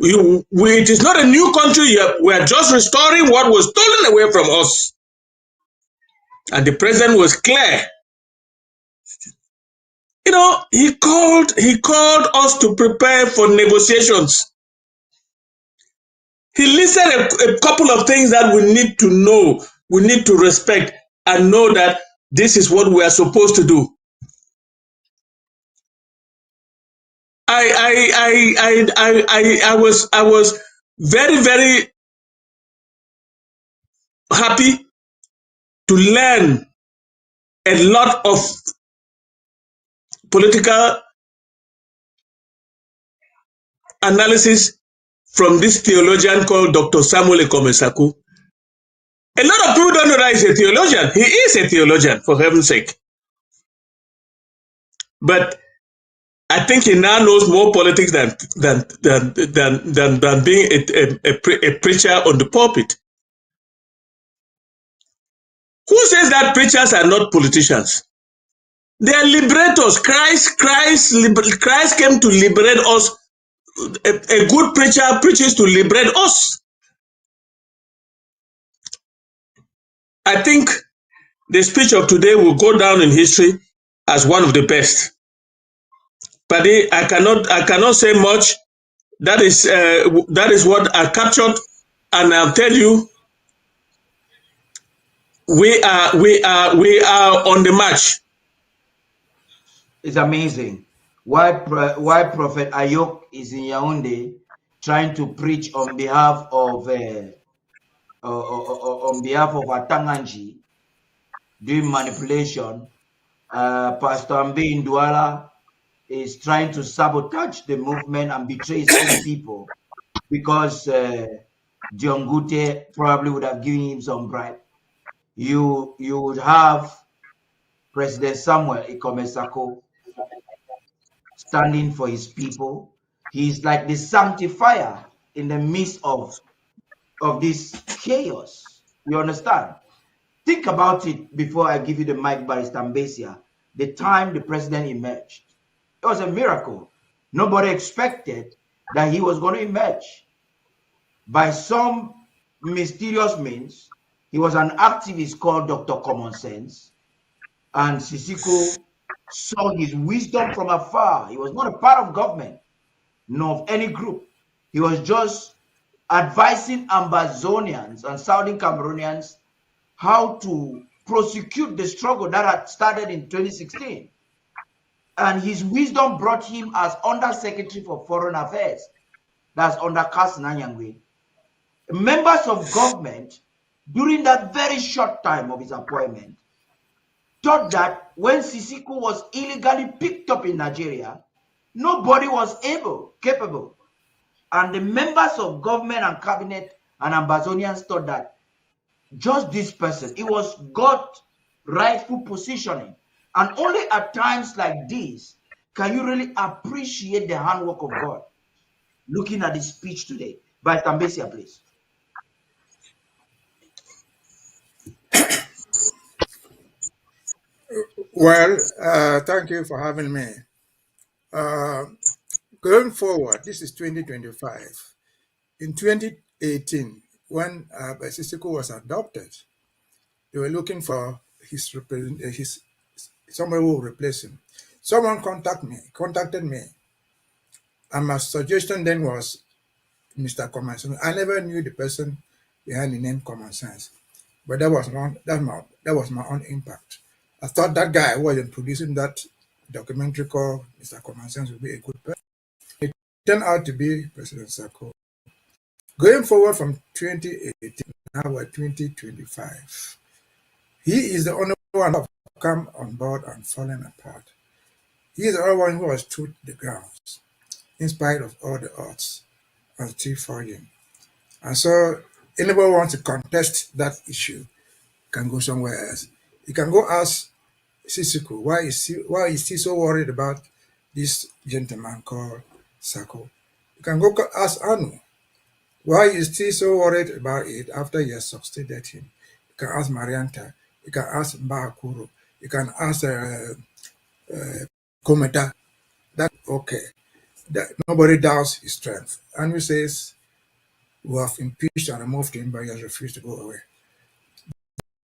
It is not a new country. We are just restoring what was stolen away from us. And the president was clear. You know, he called us to prepare for negotiations. He listed a couple of things that we need to know, we need to respect, and know that this is what we are supposed to do. I was very, very happy to learn a lot of political analysis from this theologian called Dr. Samuel Sako. A lot of people don't know that he's a theologian. He is a theologian, for heaven's sake. But I think he now knows more politics than being a preacher on the pulpit. Who says that preachers are not politicians? They are liberators. Christ came to liberate us. A good preacher preaches to liberate us. I think the speech of today will go down in history as one of the best. Paddy, I cannot say much. That is what I captured, and I'll tell you, we are on the march. It's amazing. Why Prophet Ayok is in Yaoundé trying to preach on behalf of Atanganji, doing manipulation. Pastor Ambe Ndwala is trying to sabotage the movement and betray his own people because John Gute probably would have given him some bribe. You would have President Samuel Ikome Sako standing for his people. He's like the sanctifier in the midst of this chaos. You understand? Think about it before I give you the mic, Barrister Mbeseha. The time the president emerged, it was a miracle. Nobody expected that he was going to emerge. By some mysterious means, he was an activist called Dr. Common Sense, and Sisiko saw his wisdom from afar. He was not a part of government, nor of any group. He was just advising Ambazonians and Southern Cameroonians how to prosecute the struggle that had started in 2016. And his wisdom brought him as Undersecretary for Foreign Affairs. That's under Kasna Nyangwe. Members of government, during that very short time of his appointment, thought that when Sisiko was illegally picked up in Nigeria, nobody was capable. And the members of government and cabinet and Ambazonians thought that just this person, it was God's rightful positioning. And only at times like this can you really appreciate the handwork of God. Looking at the speech today. By Mbeseha, please. Well, thank you for having me. Going forward, this is 2025. In 2018, when Sisiko was adopted, They were looking for his somebody who will replace him. Someone contacted me, and my suggestion then was Mr. Common Sense. I never knew the person behind the name Common Sense, but that was my own impact. I thought that guy who was producing that documentary called Mr. Common Sense would be a good person. It turned out to be President Sako. Going forward from 2018, now we're 2025. He is the only one who has come on board and fallen apart. He is the only one who has stood the ground in spite of all the odds and still forging. And so anybody who wants to contest that issue can go somewhere else. You can go ask Sisiko why is he so worried about this gentleman called Sako. You can go ask Anu why is he so worried about it after he has succeeded him. You can ask Marianta. You can ask Mbakuro. You can ask Kometa. That okay. That nobody doubts his strength. Anu says we have impeached and removed him, but he has refused to go away.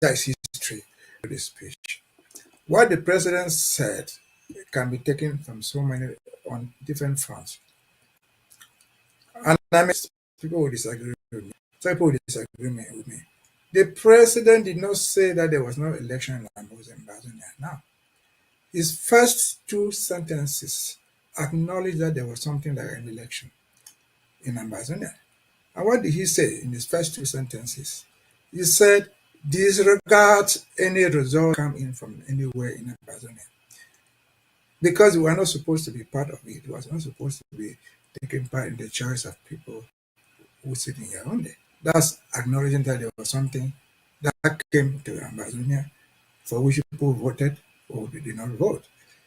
That is history of this speech. What the president said can be taken from so many on different fronts. And I mean, people will disagree with me. Some people will disagree with me. The president did not say that there was no election in Mbeseha. Now, his first two sentences acknowledge that there was something like an election in Mbeseha. And what did he say in his first two sentences? He said, disregard any result come in from anywhere in Mbeseha. Because we were not supposed to be part of it. We were not supposed to be taking part in the choice of people who sit in Yaoundé. That's acknowledging that there was something that came to Mbeseha for which people voted or they did not vote.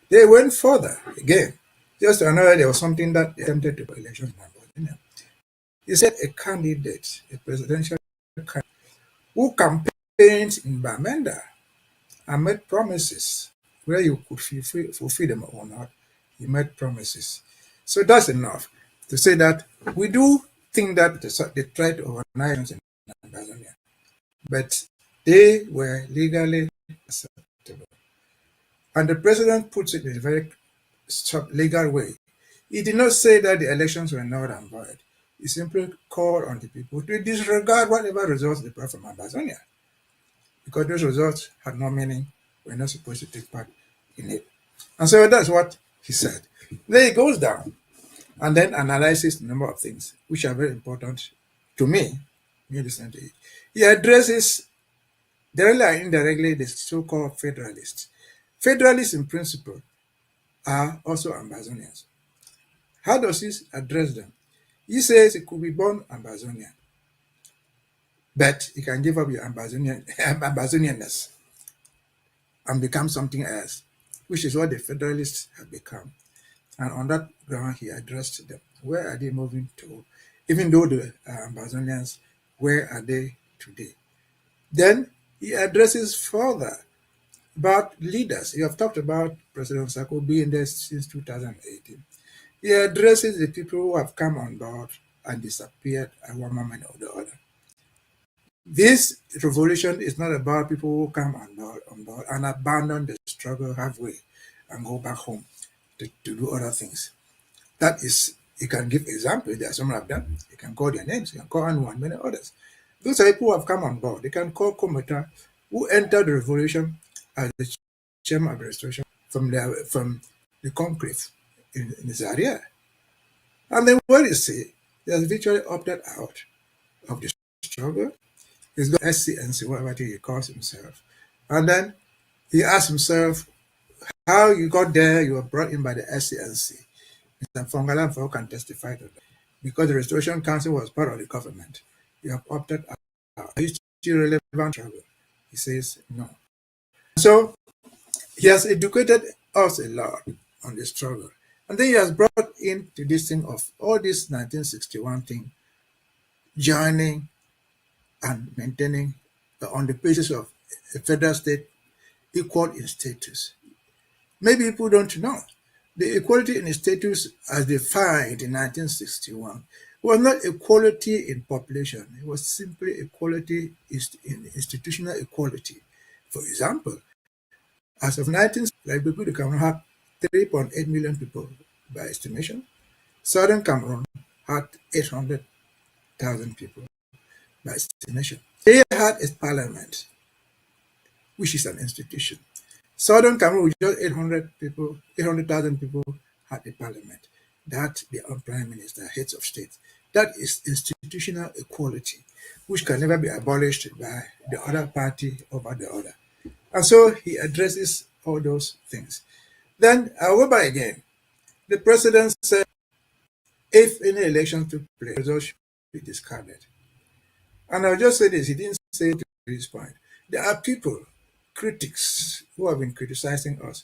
They went further again, just to know there was something that they attempted to elections in Mbeseha. He said a candidate, a presidential candidate, who campaigned in Bamenda and made promises, whether you could fulfill them or not, he made promises. So that's enough to say that we do think that they tried to organize in Mbeseha, but they were legally acceptable. And the president puts it in a very legal way. He did not say that the elections were null and void. He simply called on the people to disregard whatever results they brought from Mbeseha, because those results had no meaning. We're not supposed to take part in it. And so that's what he said. Then he goes down and then analyzes a number of things which are very important to me. You listen to it. He addresses directly and indirectly the so-called federalists. Federalists in principle are also Ambazonians. How does he address them? He says he could be born Ambazonian, but he can give up your Ambazonianness and become something else, which is what the Federalists have become. And on that ground, he addressed them. Where are they moving to? Even though the Ambazonians, where are they today? Then he addresses further about leaders. You have talked about President Sako being there since 2018. He addresses the people who have come on board and disappeared at one moment or the other. This revolution is not about people who come on board and abandon the struggle halfway and go back home to do other things. That is, you can give examples. There are some of them. You can call their names. You can call Anu and many others. Those are people who have come on board. You can call Kometa, who entered the revolution as the chairman of administration from the conclave in Zaria. And then what you see, he has virtually opted out of the struggle. He's got SCNC, whatever he calls himself. And then he asked himself how you got there. You were brought in by the SCNC. Mr. Fongalan can testify to that. Because the Restoration Council was part of the government. You have opted out. Are you still relevant struggle? He says no. So he has educated us a lot on the struggle. And then he has brought into this thing of all this 1961 thing, joining and maintaining on the basis of a federal state equal in status. Maybe people don't know. The equality in status as defined in 1961 was not equality in population. It was simply equality in institutional equality. For example, as of 19, like people, the Cameroon had 3.8 million people by estimation. Southern Cameroon had 800,000 people by estimation. They had a parliament, which is an institution. Southern Cameroon, with just 800,000 people, had a parliament. That their own prime minister, heads of state. That is institutional equality, which can never be abolished by the other party over the other. And so he addresses all those things. Then I'll go back again. The president said if any election took place, the results should be discarded. And I'll just say this, he didn't say it to this point. There are people, critics, who have been criticizing us.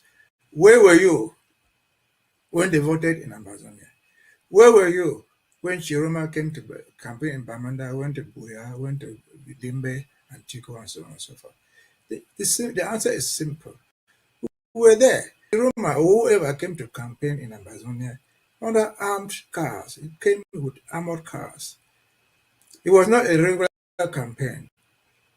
Where were you when they voted in Amazonia? Where were you when Chiroma came to campaign in Bamanda, went to Buya, went to Dimbe and Chico and so on and so forth? The answer is simple. We were there. Chiroma, whoever came to campaign in Amazonia under armed cars, it came with armored cars. It was not a regular campaign.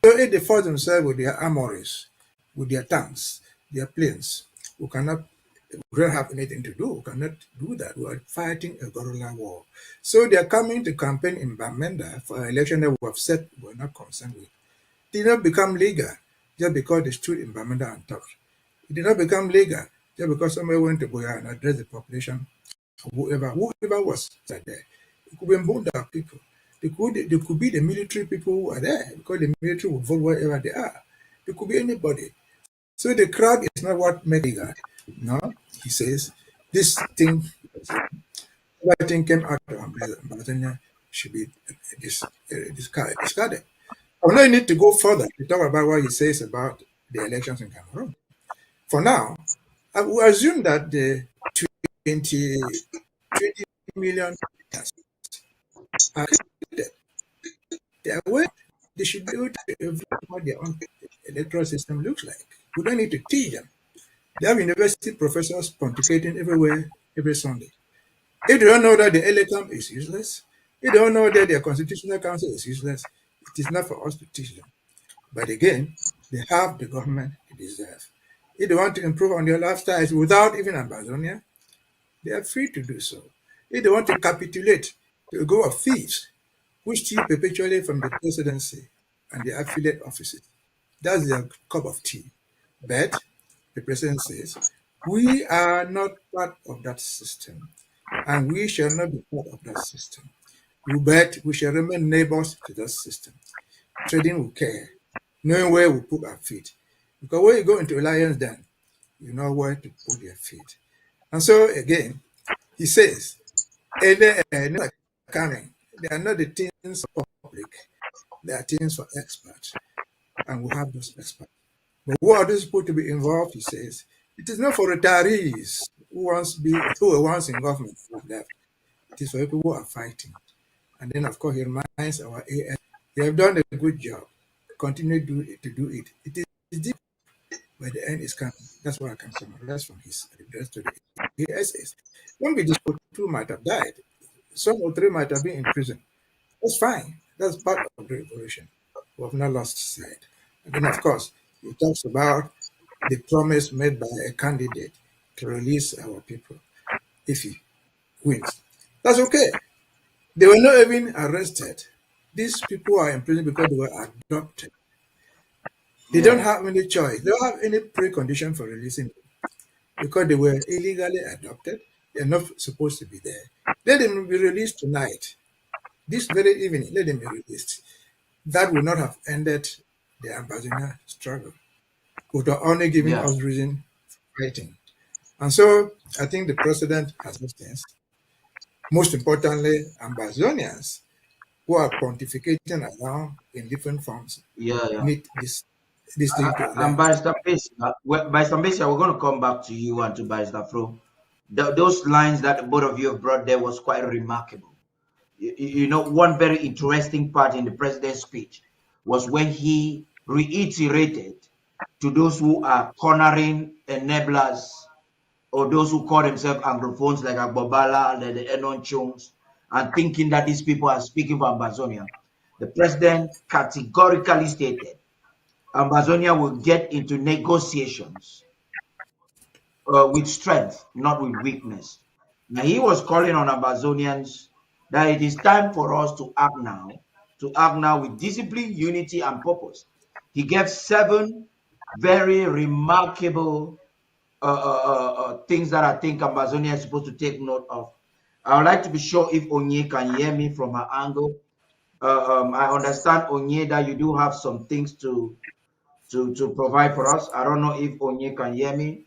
So if they fought themselves with their armories, with their tanks, their planes, we don't have anything to do. We cannot do that. We are fighting a guerrilla war. So they are coming to campaign in Bamenda for an election that we have said we're not concerned with. It did not become legal just because they stood in Bamenda and talked. It did not become legal just because somebody went to Boya and addressed the population, whoever was there. It could be Mbunda people. They could be the military people who are there because the military will vote wherever they are. It could be anybody. So the crowd is not what makes legal. No, he says this thing, everything came out of Amazonia should be discarded. I don't need to go further to talk about what he says about the elections in Cameroon. For now, I will assume that the 20 million are created. They are aware. They should be able to evaluate what their own electoral system looks like. We don't need to teach them. They have university professors pontificating everywhere, every Sunday. If they don't know that the electum is useless, if they don't know that their constitutional council is useless, it is not for us to teach them. But again, they have the government they deserve. If they want to improve on their lifestyles without even Amazonia, they are free to do so. If they want to capitulate to a group of thieves who steal perpetually from the presidency and the affiliate offices, that's their cup of tea. But the president says, we are not part of that system, and we shall not be part of that system. But we shall remain neighbors to that system, trading with care, knowing where we put our feet. Because when you go into alliance, then you know where to put your feet. And so again, he says, they are coming. They are not the things for public, they are things for experts, and we have those experts. But who are those people to be involved? He says, it is not for retirees who were once in government and left. It is for people who are fighting. And then, of course, he reminds our AS, they have done a good job. Continue to do it. It is deep, but the end is coming. That's what I can summarize from his address to the ASS. Don't be this two might have died. Some or three might have been in prison. That's fine. That's part of the revolution. We have not lost sight. And then, of course, he talks about the promise made by a candidate to release our people if he wins. That's okay. They were not even arrested. These people are in prison because they were adopted. They don't have any choice. They don't have any precondition for releasing them because they were illegally adopted. They're not supposed to be there. Let them be released tonight. This very evening, let them be released. That would not have ended the Amazonia struggle. Would have only given us reason for fighting. And so I think the president has no sense. Most importantly, Amazonians who are pontificating around in different forms need this thing to and Barrister Mbeseha, we're going to come back to you and to Barrister Fru. Those lines that both of you have brought there was quite remarkable. You know, one very interesting part in the president's speech was when he reiterated to those who are cornering enablers or those who call themselves Anglophones like Agbobala, the Enon Chungs, and thinking that these people are speaking for Amazonia. The president categorically stated, Ambazonia will get into negotiations with strength, not with weakness. Now, he was calling on Ambazonians that it is time for us to act now with discipline, unity, and purpose. He gave 7 very remarkable things that I think Ambazonia is supposed to take note of. I would like to be sure if Onye can hear me from her angle. I understand, Onye, that you do have some things to provide for us. I don't know if Onye can hear me.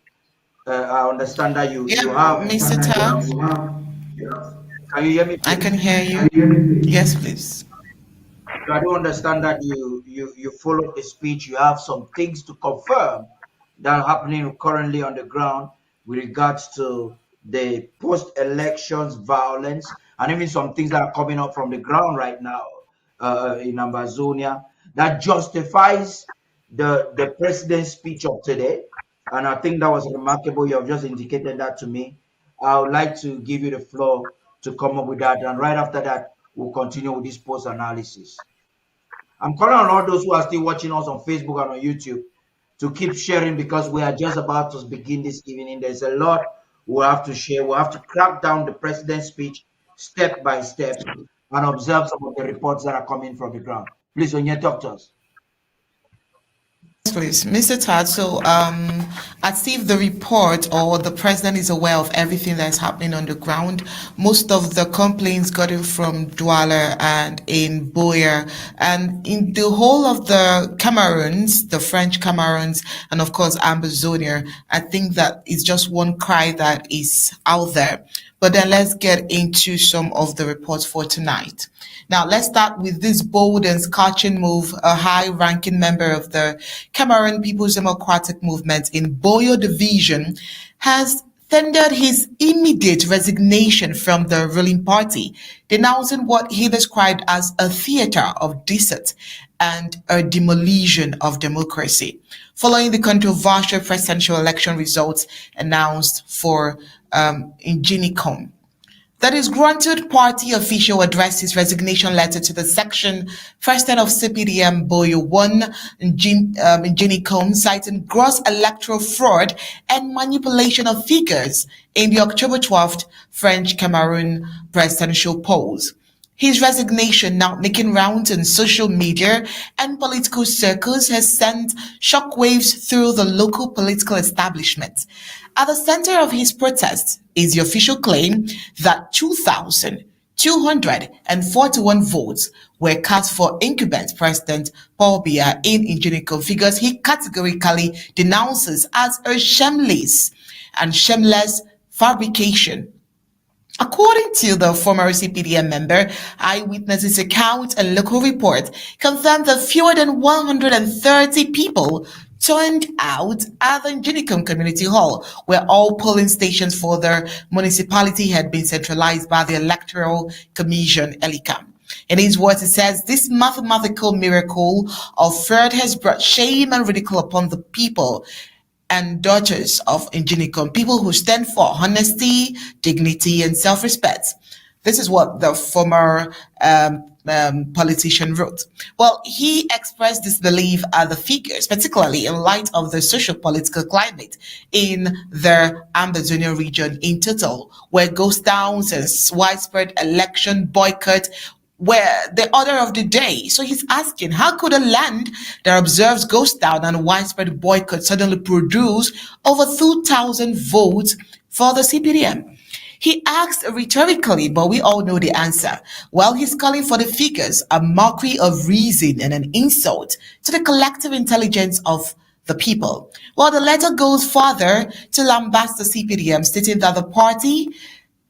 I understand that you Yeah, have. Mr. Tarh, Can you hear me, I please? can hear you. Yes, please. So I do understand that you followed the speech. You have some things to confirm that are happening currently on the ground with regards to the post-elections violence, and even some things that are coming up from the ground right now in Ambazonia that justifies the president's speech of today. And I think that was remarkable. You have just indicated that to me. I would like to give you the floor to come up with that, and right after that, we'll continue with this post analysis. I'm calling on all those who are still watching us on Facebook and on YouTube to keep sharing, because we are just about to begin this evening. There's a lot we have to share. We have to crack down the president's speech step by step and observe some of the reports that are coming from the ground. Please, on your talk to us. Please, Mr. Tarh, so I see if the report or the president is aware of everything that's happening on the ground. Most of the complaints gotten from Douala and in Boya and in the whole of the Cameroons, the French Cameroons, and of course Ambazonia. I think that is just one cry that is out there. But then let's get into some of the reports for tonight. Now, let's start with this bold and scorching move. A high-ranking member of the Cameroon People's Democratic Movement in Boyo Division has tendered his immediate resignation from the ruling party, denouncing what he described as a theater of dissent and a demolition of democracy, following the controversial presidential election results announced for Injinicom. That is, granted party official addressed his resignation letter to the section president of CPDM Boyo 1 Injinicom, citing gross electoral fraud and manipulation of figures in the October 12th French Cameroon presidential polls. His resignation, now making rounds in social media and political circles, has sent shockwaves through the local political establishment. At the center of his protest is the official claim that 2,241 votes were cast for incumbent President Paul Biya in Injinicom, figures he categorically denounces as a shameless and shameless fabrication. According to the former CPDM member, eyewitnesses' account and local report confirmed that fewer than 130 people turned out at the Injinicom Community Hall, where all polling stations for the municipality had been centralized by the Electoral Commission, ELICAM. In his words, he says, this mathematical miracle of fraud has brought shame and ridicule upon the people and daughters of Injinicom, people who stand for honesty, dignity, and self-respect. This is what the former politician wrote. Well, he expressed disbelief at the figures, particularly in light of the social-political climate in the Ambazonia region in total, where ghost towns and widespread election boycott were the order of the day. So he's asking, how could a land that observes ghost town and widespread boycott suddenly produce over 2,000 votes for the CPDM? He asked rhetorically, but we all know the answer. Well, he's calling for the figures, a mockery of reason and an insult to the collective intelligence of the people. Well, the letter goes further to lambast the CPDM, stating that the party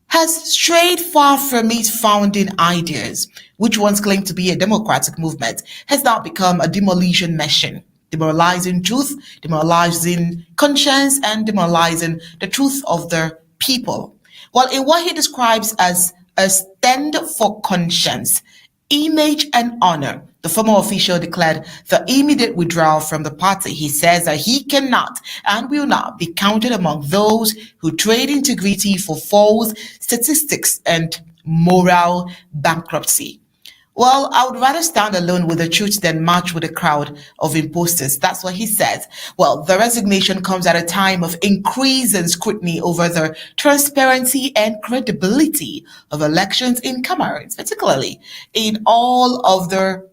has strayed far from its founding ideas, which once claimed to be a democratic movement, has now become a demolition machine, demoralizing truth, demoralizing conscience, and demoralizing the truth of the people. Well, in what he describes as a stand for conscience, image, and honor, the former official declared the immediate withdrawal from the party. He says that he cannot and will not be counted among those who trade integrity for false statistics and moral bankruptcy. Well, I would rather stand alone with the truth than march with a crowd of imposters. That's what he says. Well, the resignation comes at a time of increasing scrutiny over the transparency and credibility of elections in Cameroon, particularly in all of the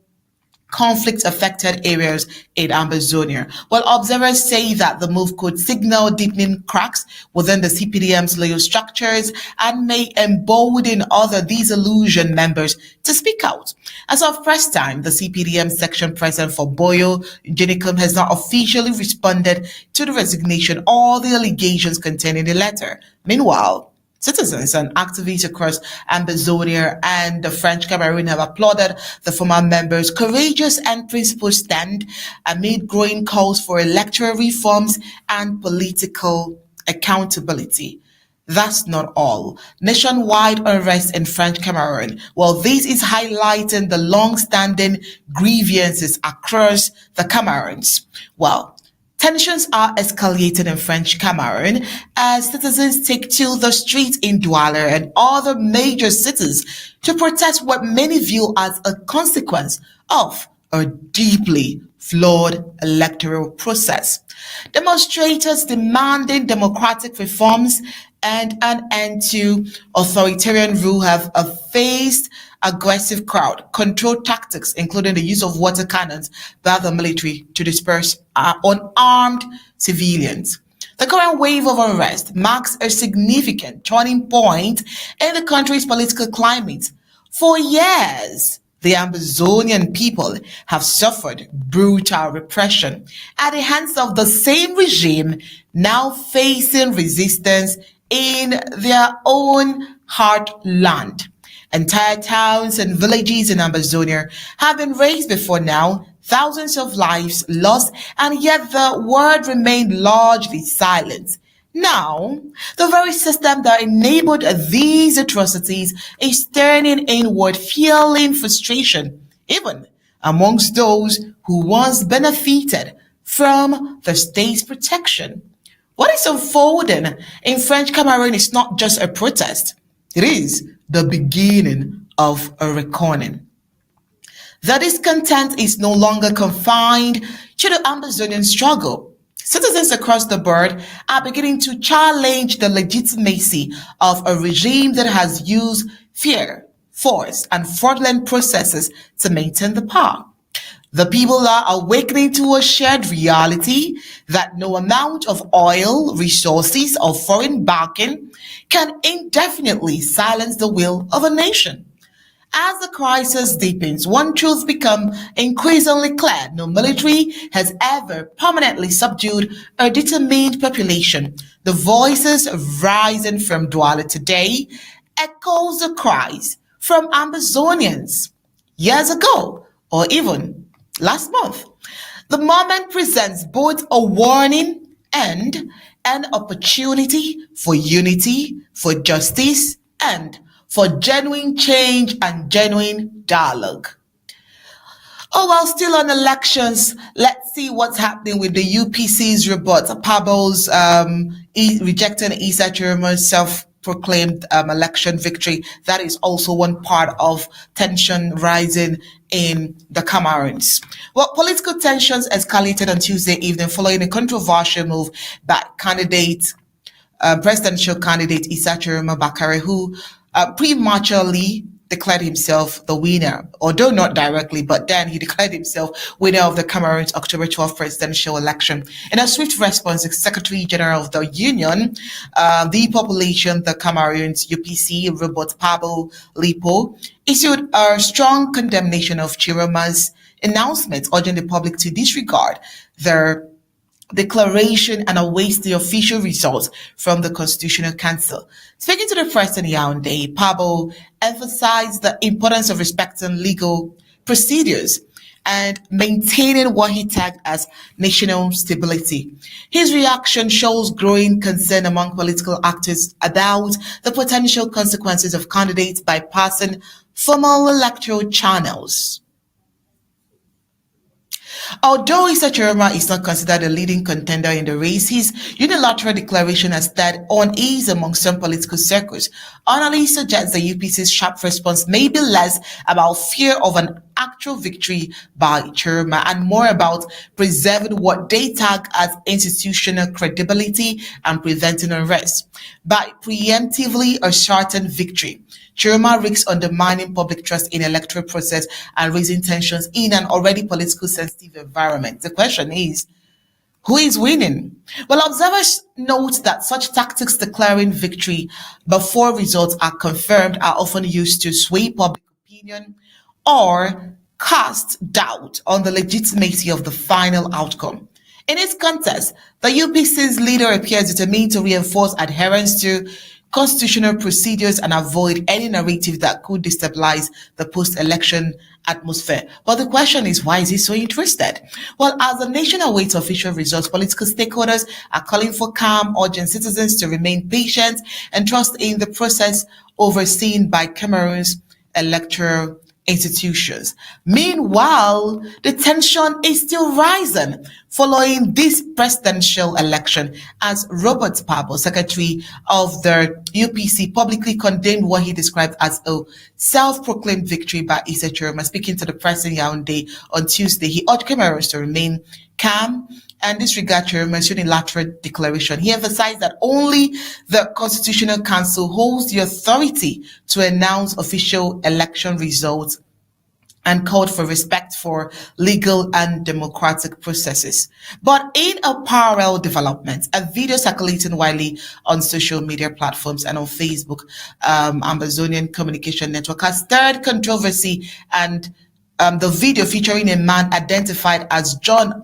conflict-affected areas in Ambazonia. Well, observers say that the move could signal deepening cracks within the CPDM's loyal structures and may embolden other disillusioned members to speak out. As of press time, the CPDM section president for Boyo, Ginicum, has not officially responded to the resignation or the allegations contained in the letter. Meanwhile, citizens and activists across Ambazonia and the French Cameroon have applauded the former members' courageous and principled stand amid growing calls for electoral reforms and political accountability. That's not all. Nationwide unrest in French Cameroon. Well, this is highlighting the long-standing grievances across the Cameroons. Well, tensions are escalating in French Cameroon as citizens take to the streets in Douala and other major cities to protest what many view as a consequence of a deeply flawed electoral process. Demonstrators demanding democratic reforms and an end to authoritarian rule have faced aggressive crowd control tactics, including the use of water cannons by the military to disperse unarmed civilians. The current wave of unrest marks a significant turning point in the country's political climate. For years, the Amazonian people have suffered brutal repression at the hands of the same regime now facing resistance in their own heartland. Entire towns and villages in Amazonia have been razed before now, thousands of lives lost, and yet the world remained largely silent. Now, the very system that enabled these atrocities is turning inward, fueling frustration, even amongst those who once benefited from the state's protection. What is unfolding in French Cameroon is not just a protest, it is the beginning of a reckoning. The discontent is no longer confined to the Amazonian struggle. Citizens across the board are beginning to challenge the legitimacy of a regime that has used fear, force, and fraudulent processes to maintain the power. The people are awakening to a shared reality that no amount of oil, resources, or foreign backing can indefinitely silence the will of a nation. As the crisis deepens, one truth becomes increasingly clear. No military has ever permanently subdued a determined population. The voices rising from Douala today echoes the cries from Amazonians years ago or even last month. The moment presents both a warning and an opportunity for unity, for justice, and for genuine change and genuine dialogue. Oh, well, still on elections, let's see what's happening with the UPC's report. Pablo's rejecting Issa Chiroma's self-proclaimed election victory. That is also one part of tension rising in the Cameroons. Well, political tensions escalated on Tuesday evening following a controversial move by presidential candidate Issa Chiroma Bakare, who prematurely declared himself the winner, although not directly, but then he declared himself winner of the Cameroon's October 12th presidential election. In a swift response, the Secretary General of the Union, the population, the Cameroon's UPC, Robert Pablo Lipo, issued a strong condemnation of Chiroma's announcement, urging the public to disregard their declaration and awaits the official results from the Constitutional Council. Speaking to the press in Yaoundé, Pablo emphasized the importance of respecting legal procedures and maintaining what he tagged as national stability. His reaction shows growing concern among political actors about the potential consequences of candidates bypassing formal electoral channels. Although Issa Chiroma is not considered a leading contender in the race, his unilateral declaration has stirred unease among some political circles. Analysts suggest the UPC's sharp response may be less about fear of an actual victory by Chiroma and more about preserving what they tag as institutional credibility and preventing unrest. By preemptively asserting victory, Chiroma risks undermining public trust in electoral process and raising tensions in an already politically sensitive environment. The question is, who is winning? Well, observers note that such tactics declaring victory before results are confirmed are often used to sway public opinion or cast doubt on the legitimacy of the final outcome. In its context, the UPC's leader appears determined to reinforce adherence to constitutional procedures and avoid any narrative that could destabilize the post-election atmosphere. But the question is, why is he so interested? Well, as the nation awaits official results, political stakeholders are calling for calm, urging citizens to remain patient and trust in the process overseen by Cameroon's electoral institutions. Meanwhile, the tension is still rising following this presidential election as Robert Pabo, secretary of the UPC, publicly condemned what he described as a self-proclaimed victory by Issa Chiroma. Speaking to the press in Yaoundé on Tuesday, he urged Cameroons to remain calm and disregard Chiroma's unilateral declaration. He emphasized that only the Constitutional Council holds the authority to announce official election results and called for respect for legal and democratic processes. But in a parallel development, a video circulating widely on social media platforms and on Facebook, Amazonian Communication Network, has stirred controversy, and the video featuring a man identified as John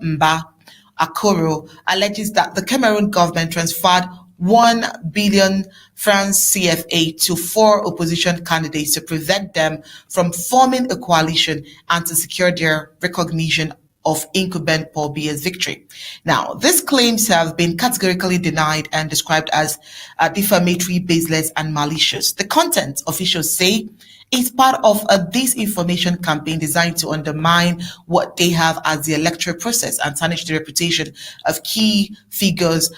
Akoro alleges that the Cameroon government transferred 1 billion francs CFA to 4 opposition candidates to prevent them from forming a coalition and to secure their recognition of incumbent Paul Biya's victory. Now, these claims have been categorically denied and described as defamatory, baseless, and malicious. The content, officials say, is part of a disinformation campaign designed to undermine what they have as the electoral process and tarnish the reputation of key figures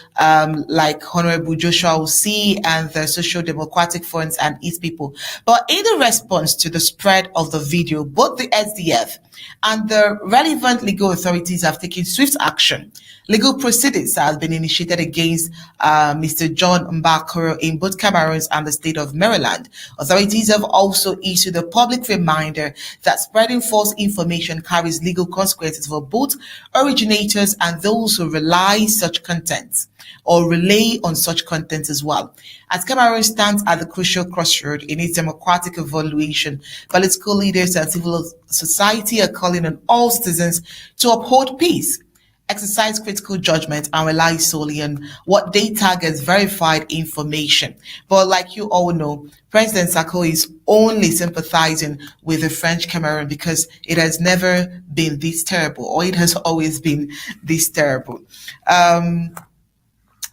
like Honorable Joshua Osei and the Social Democratic Fronts and its people. But in the response to the spread of the video, both the SDF and the relevant legal authorities have taken swift action. Legal proceedings have been initiated against Mr. John Mbakoro in both Cameroon and the state of Maryland. Authorities have also issued a public reminder that spreading false information carries legal consequences for both originators and those who rely such content or rely on such content as well. As Cameroon stands at the crucial crossroad in its democratic evaluation, political leaders and civil society are calling on all citizens to uphold peace, exercise critical judgment, and rely solely on what they tag as verified information. But like you all know, President Sako is only sympathizing with the French Cameroon because it has never been this terrible, or it has always been this terrible.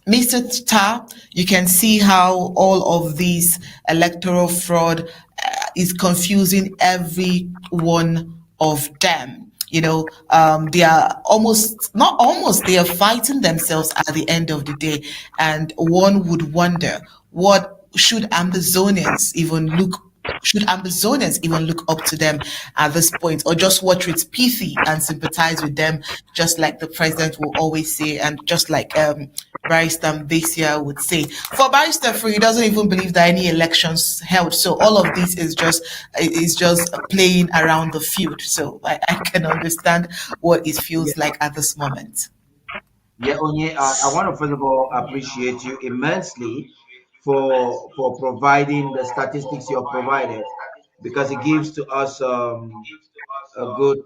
Mr. Tarh, you can see how all of these electoral fraud is confusing every one of them. You know, they are they are fighting themselves at the end of the day. And one would wonder, should Ambazonians even look up to them at this point, or just watch with pity and sympathize with them, just like the president will always say, and just like Barrister Mbeseha would say. For Barrister Fru, he doesn't even believe that any elections held. So all of this is just playing around the field. So I can understand what it feels like at this moment. Yeah, Onye, I want to first of all appreciate you immensely for providing the statistics you have provided, because it gives to us a good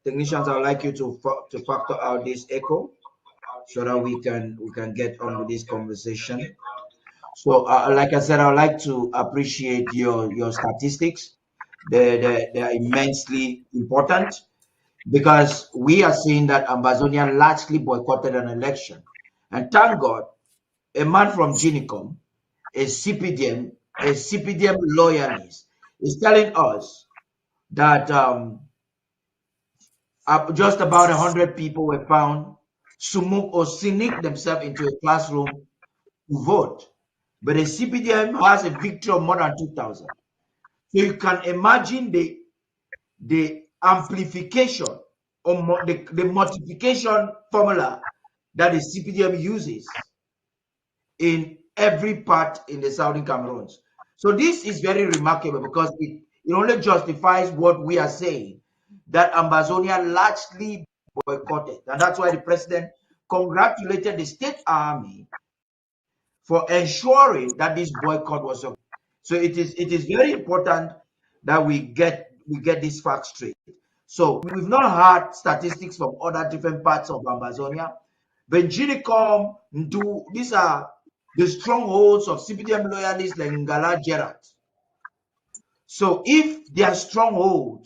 technicians. I'd like you to factor out this echo so that we can get on with this conversation. So, like I said, I'd like to appreciate your statistics. They're immensely important, because we are seeing that Ambazonia largely boycotted an election. And thank God, a man from Ginicom, a CPDM loyalist, is telling us that just about 100 people were found sumuk or sneak themselves into a classroom to vote. But the CPDM has a victory of more than 2,000. So you can imagine the amplification or the multiplication formula that the CPDM uses in every part in the southern Cameroons. So this is very remarkable because it only justifies what we are saying, that Ambazonia largely boycotted. And that's why the president congratulated the state army for ensuring that this boycott was successful. So it is very important that we get these facts straight. So we've not had statistics from other different parts of Ambazonia. Benjinicom, Ndu, these are the strongholds of CPDM loyalists like Ngala Gerard. So if their strongholds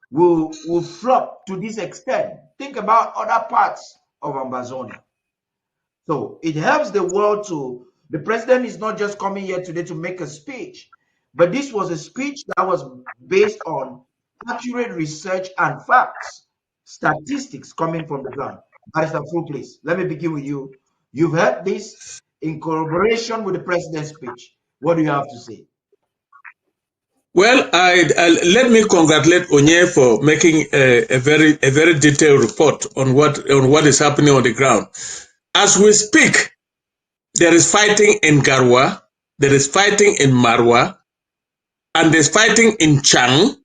will flop to this extent, think about other parts of Ambazonia. So it helps the world to, the president is not just coming here today to make a speech, but this was a speech that was based on accurate research and facts, statistics coming from the ground. Barrister Fru, please, let me begin with you. You've heard this in corroboration with the president's speech. What do you have to say? Well, let me congratulate Onye for making a very detailed report on what is happening on the ground. As we speak, there is fighting in Garwa, there is fighting in Marwa, and there's fighting in Chang,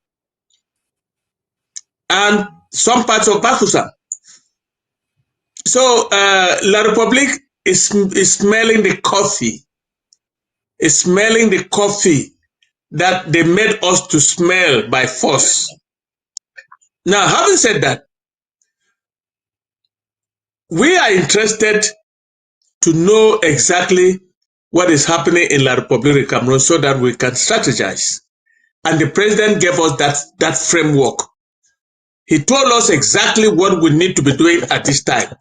and some parts of Bakusa. So La République is smelling the coffee. Is smelling the coffee that they made us to smell by force. Now, having said that, we are interested to know exactly what is happening in La République du Cameroun so that we can strategize. And the president gave us that framework. He told us exactly what we need to be doing at this time.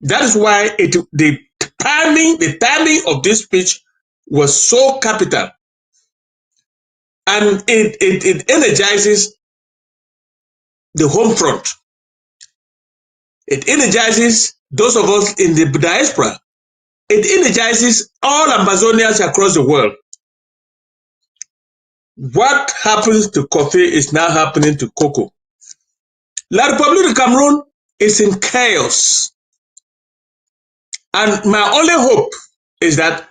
That is why the timing of this speech was so capital. And it energizes the home front. It energizes those of us in the diaspora. It energizes all Ambazonians across the world. What happens to coffee is now happening to cocoa. La République du Cameroun is in chaos. And my only hope is that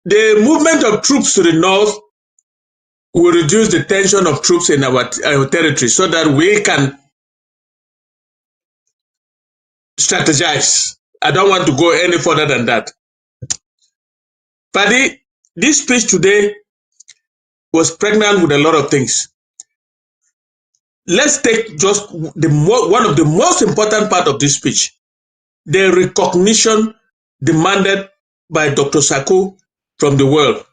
the movement of troops to the north will reduce the tension of troops in our territory so that we can strategize. I don't want to go any further than that. Paddy, this speech today was pregnant with a lot of things. Let's take just one of the most important part of this speech, the recognition demanded by Dr. Sako from the world.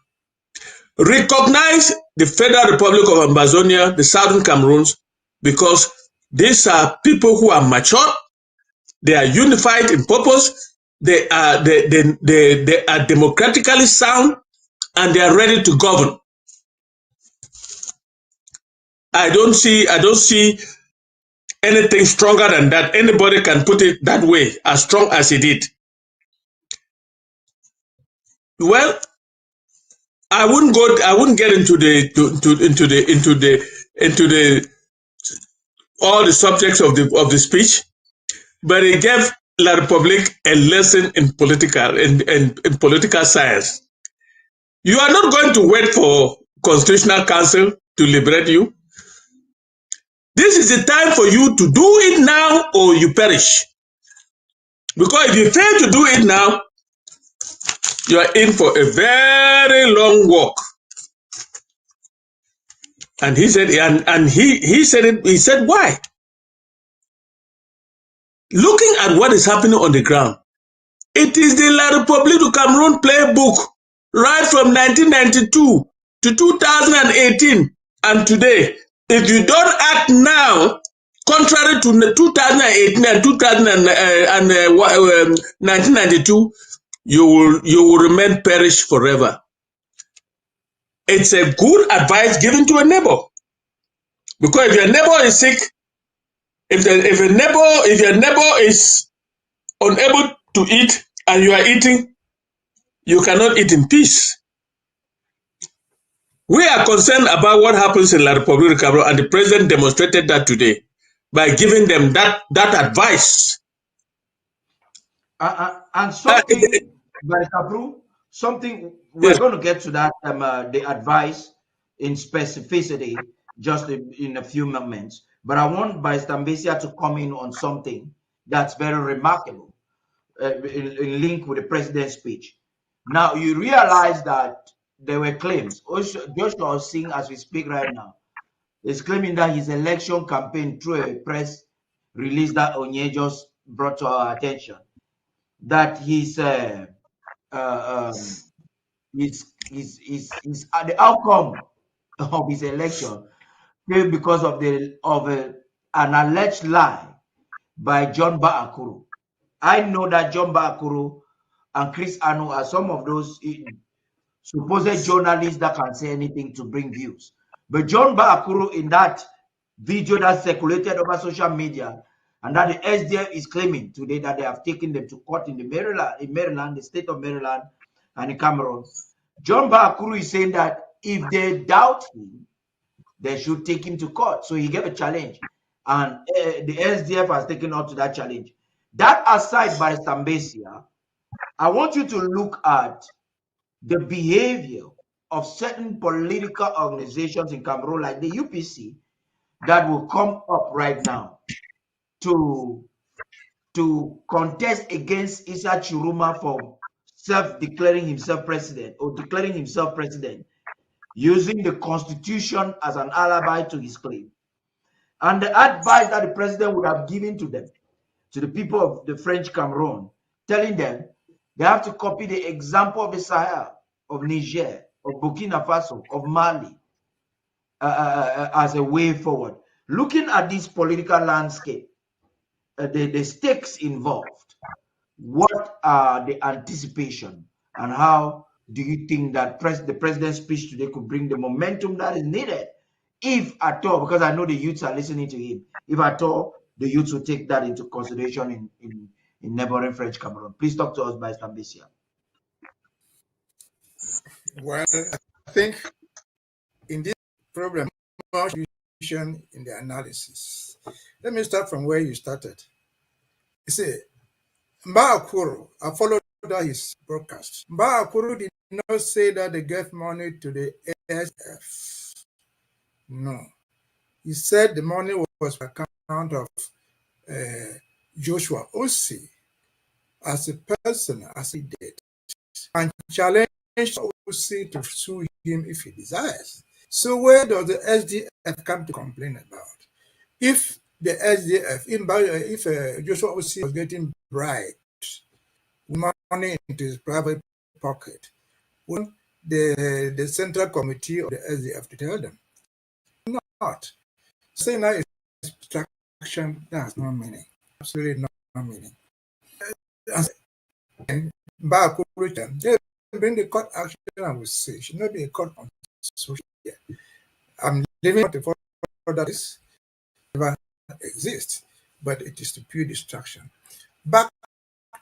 Recognize the Federal Republic of Ambazonia, the Southern Cameroons, because these are people who are mature, they are unified in purpose, they are democratically sound, and they are ready to govern. I don't see anything stronger than that. Anybody can put it that way, as strong as he did. Well, I wouldn't get into all the subjects of the speech, but he gave La République a lesson in political science. You are not going to wait for Constitutional Council to liberate you. This is the time for you to do it now or you perish. Because if you fail to do it now, you are in for a very long walk. And he said, he said it, he said, why? Looking at what is happening on the ground, it is the La République du Cameroun playbook right from 1992 to 2018 and today. If you don't act now, contrary to 2018 and 1992, you will remain perish forever. It's a good advice given to a neighbor. Because if your neighbor is sick, if your neighbor is unable to eat and you are eating, you cannot eat in peace. We are concerned about what happens in La Republic of Cameroon, and the president demonstrated that today by giving them that advice. And something, Fru, something we're Yes. going to get to that the advice in specificity just in a few moments. But I want Mbeseha to come in on something that's very remarkable in link with the president's speech. Now you realize that there were claims. Also, Joshua Singh, as we speak right now, is claiming that his election campaign through a press release that Onye just brought to our attention, that the outcome of his election came because of an alleged lie by John Akuru. I know that John Akuru and Chris Anu are some of those supposed journalists that can say anything to bring views. But John Akuru, in that video that circulated over social media, and that the SDF is claiming today that they have taken them to court in Maryland, the state of Maryland, and in Cameroon. John Akuru is saying that if they doubt him, they should take him to court. So he gave a challenge, and the SDF has taken up to that challenge. That aside, by Mbeseha, I want you to look at the behavior of certain political organizations in Cameroon, like the UPC, that will come up right now to contest against Issa Chiruma for declaring himself president, using the constitution as an alibi to his claim. And the advice that the president would have given to them, to the people of the French Cameroon, telling them they have to copy the example of the Sahel, of Niger, of Burkina Faso, of Mali, as a way forward. Looking at this political landscape, the stakes involved, what are the anticipation, and how do you think that the president's speech today could bring the momentum that is needed, if at all, because I know the youths are listening to him, if at all the youths will take that into consideration in neighboring French Cameroon? Please talk to us, by Mbeseha. Well, I think in this problem, much in the analysis. Let me start from where you started. You see, Akuru, I followed his broadcast. Akuru did not say that they gave money to the ASF. No. He said the money was on account of Joshua Osei as a person, as he did, and challenged Osei to sue him if he desires. So where does the SDF come to complain about? If the SDF, if Joshua Osei was getting bribed with money into his private pocket, wouldn't the central committee of the SDF to tell them? Not. Saying that is distraction, that has no meaning. Absolutely no meaning. And back they bring the court action, I would say, it should not be a court on social media. I'm leaving out the fact that this never exists, but it is to pure distraction. Back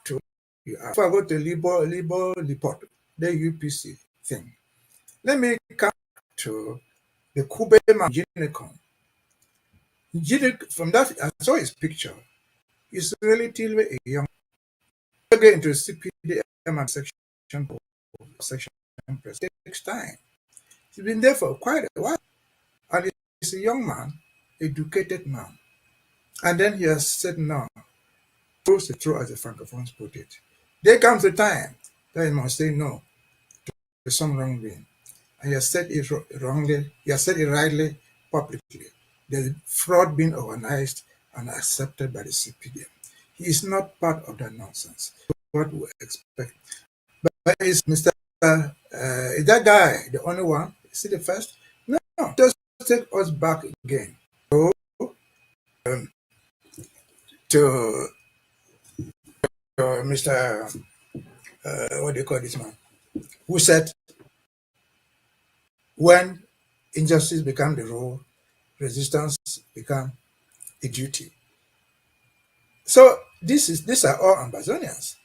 to if I go to Libo report, the UPC thing. Let me come to the Kubema Ginicon. From that, I saw his picture. He's relatively a young. Get into CPDM section press. It takes time. He's been there for quite a while, and he's a young man, educated man. And then he has said no. Throws the throw, as the Francophones put it. There comes a time that he must say no to some wrongdoing. And he has said it wrongly, he has said it rightly, publicly. There's fraud being organized and accepted by the CPDM. He is not part of that nonsense. What we expect. But is Mr. Is that guy the only one? Is he the first? No, just take us back again. To Mr. What do you call this man? Who said when injustice become the rule, resistance become a duty. So these are all Ambazonians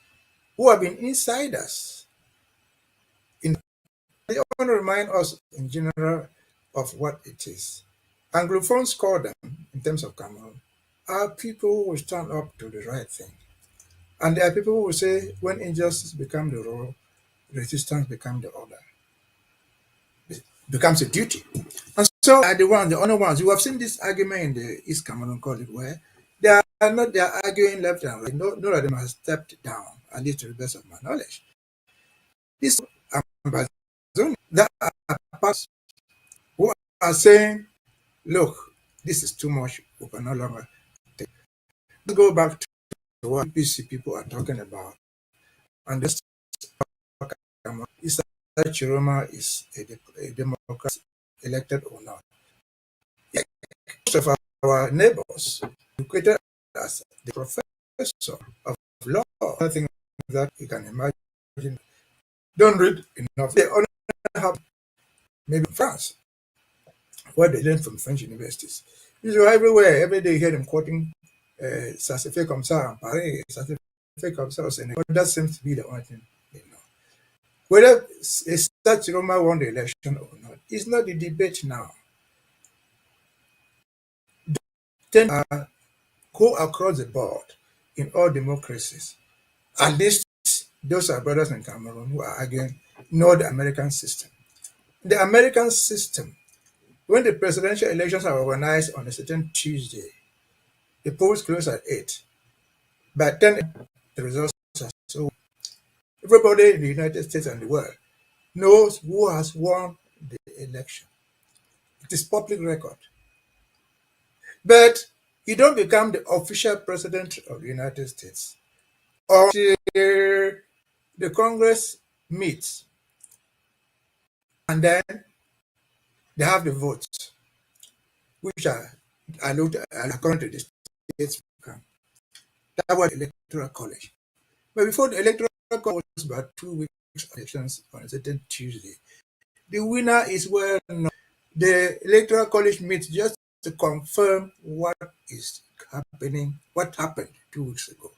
who have been insiders. They want to remind us in general of what it is. Anglophones call them, in terms of Cameroon, are people who will stand up to the right thing. And there are people who will say when injustice becomes the rule, resistance becomes the order. It becomes a duty. And so are the only ones. You have seen this argument in the East Cameroon College where they are arguing left and right. None of them has stepped down, at least to the best of my knowledge. These Ambazonians that are past who are saying, look, this is too much, we can no longer take. Let's go back to what PC people are talking about. And this is that Chiroma is a Democrat elected or not. Yeah. Most of our neighbors educated as the professor of law, nothing that you can imagine. Don't read enough. They only have maybe France, where they learn from French universities. These are everywhere. Every day you hear them quoting ça se fait comme ça en Paris, ça se fait comme ça au Sénégal. That seems to be the only thing they know. Whether Stat Roma won the election or not, it's not the debate now. Then go across the board in all democracies. At least those are brothers in Cameroon who are arguing no the American system. The American system, when the presidential elections are organized on a certain Tuesday, the polls close at 8. By 10, the results are so. Everybody in the United States and the world knows who has won the election. It is public record. But you don't become the official president of the United States until the Congress meets and then they have the votes, which are according to the states. That was the Electoral College. But before the Electoral College was about 2 weeks of elections on a certain Tuesday. The winner is well known. The Electoral College meets just to confirm what is happening, what happened 2 weeks ago.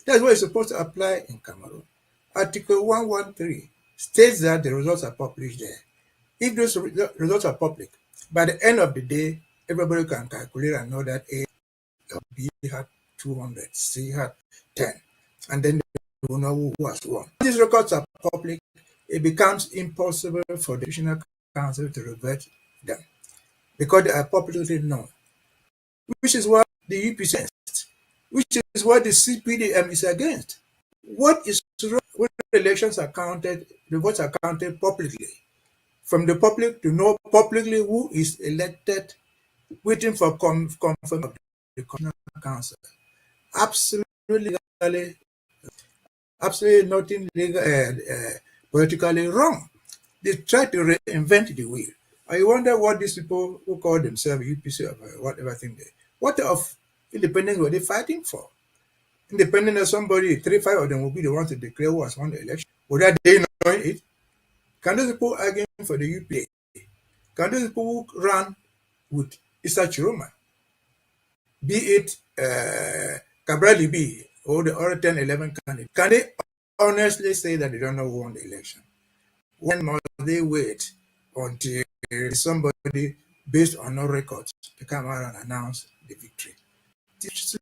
That's what is supposed to apply in Cameroon. Article 113 states that the results are published there. If those results are public, by the end of the day, everybody can calculate and know that A or B had 200, C had 10, and then they will know who has won. If these records are public, it becomes impossible for the National Council to revert them because they are publicly known, which is what the UPC is against, which is what the CPDM is against. What is wrong when the elections are counted, the votes are counted publicly? From the public to know publicly who is elected, waiting for confirmation of the National Council. Absolutely nothing legal, politically wrong. They try to reinvent the wheel. I wonder what these people who call themselves UPC or whatever thing what of independence were they fighting for? Independent of somebody, 3-5 of them will be the ones to declare who has won the election. Without they knowing it? Can those people arguing for the UPA? Can those people who run with Issa Chiroma, be it Cabral B or the other 10, 11 candidates, can they honestly say that they don't know who won the election? When must they wait until somebody based on no records to come out and announce the victory? It's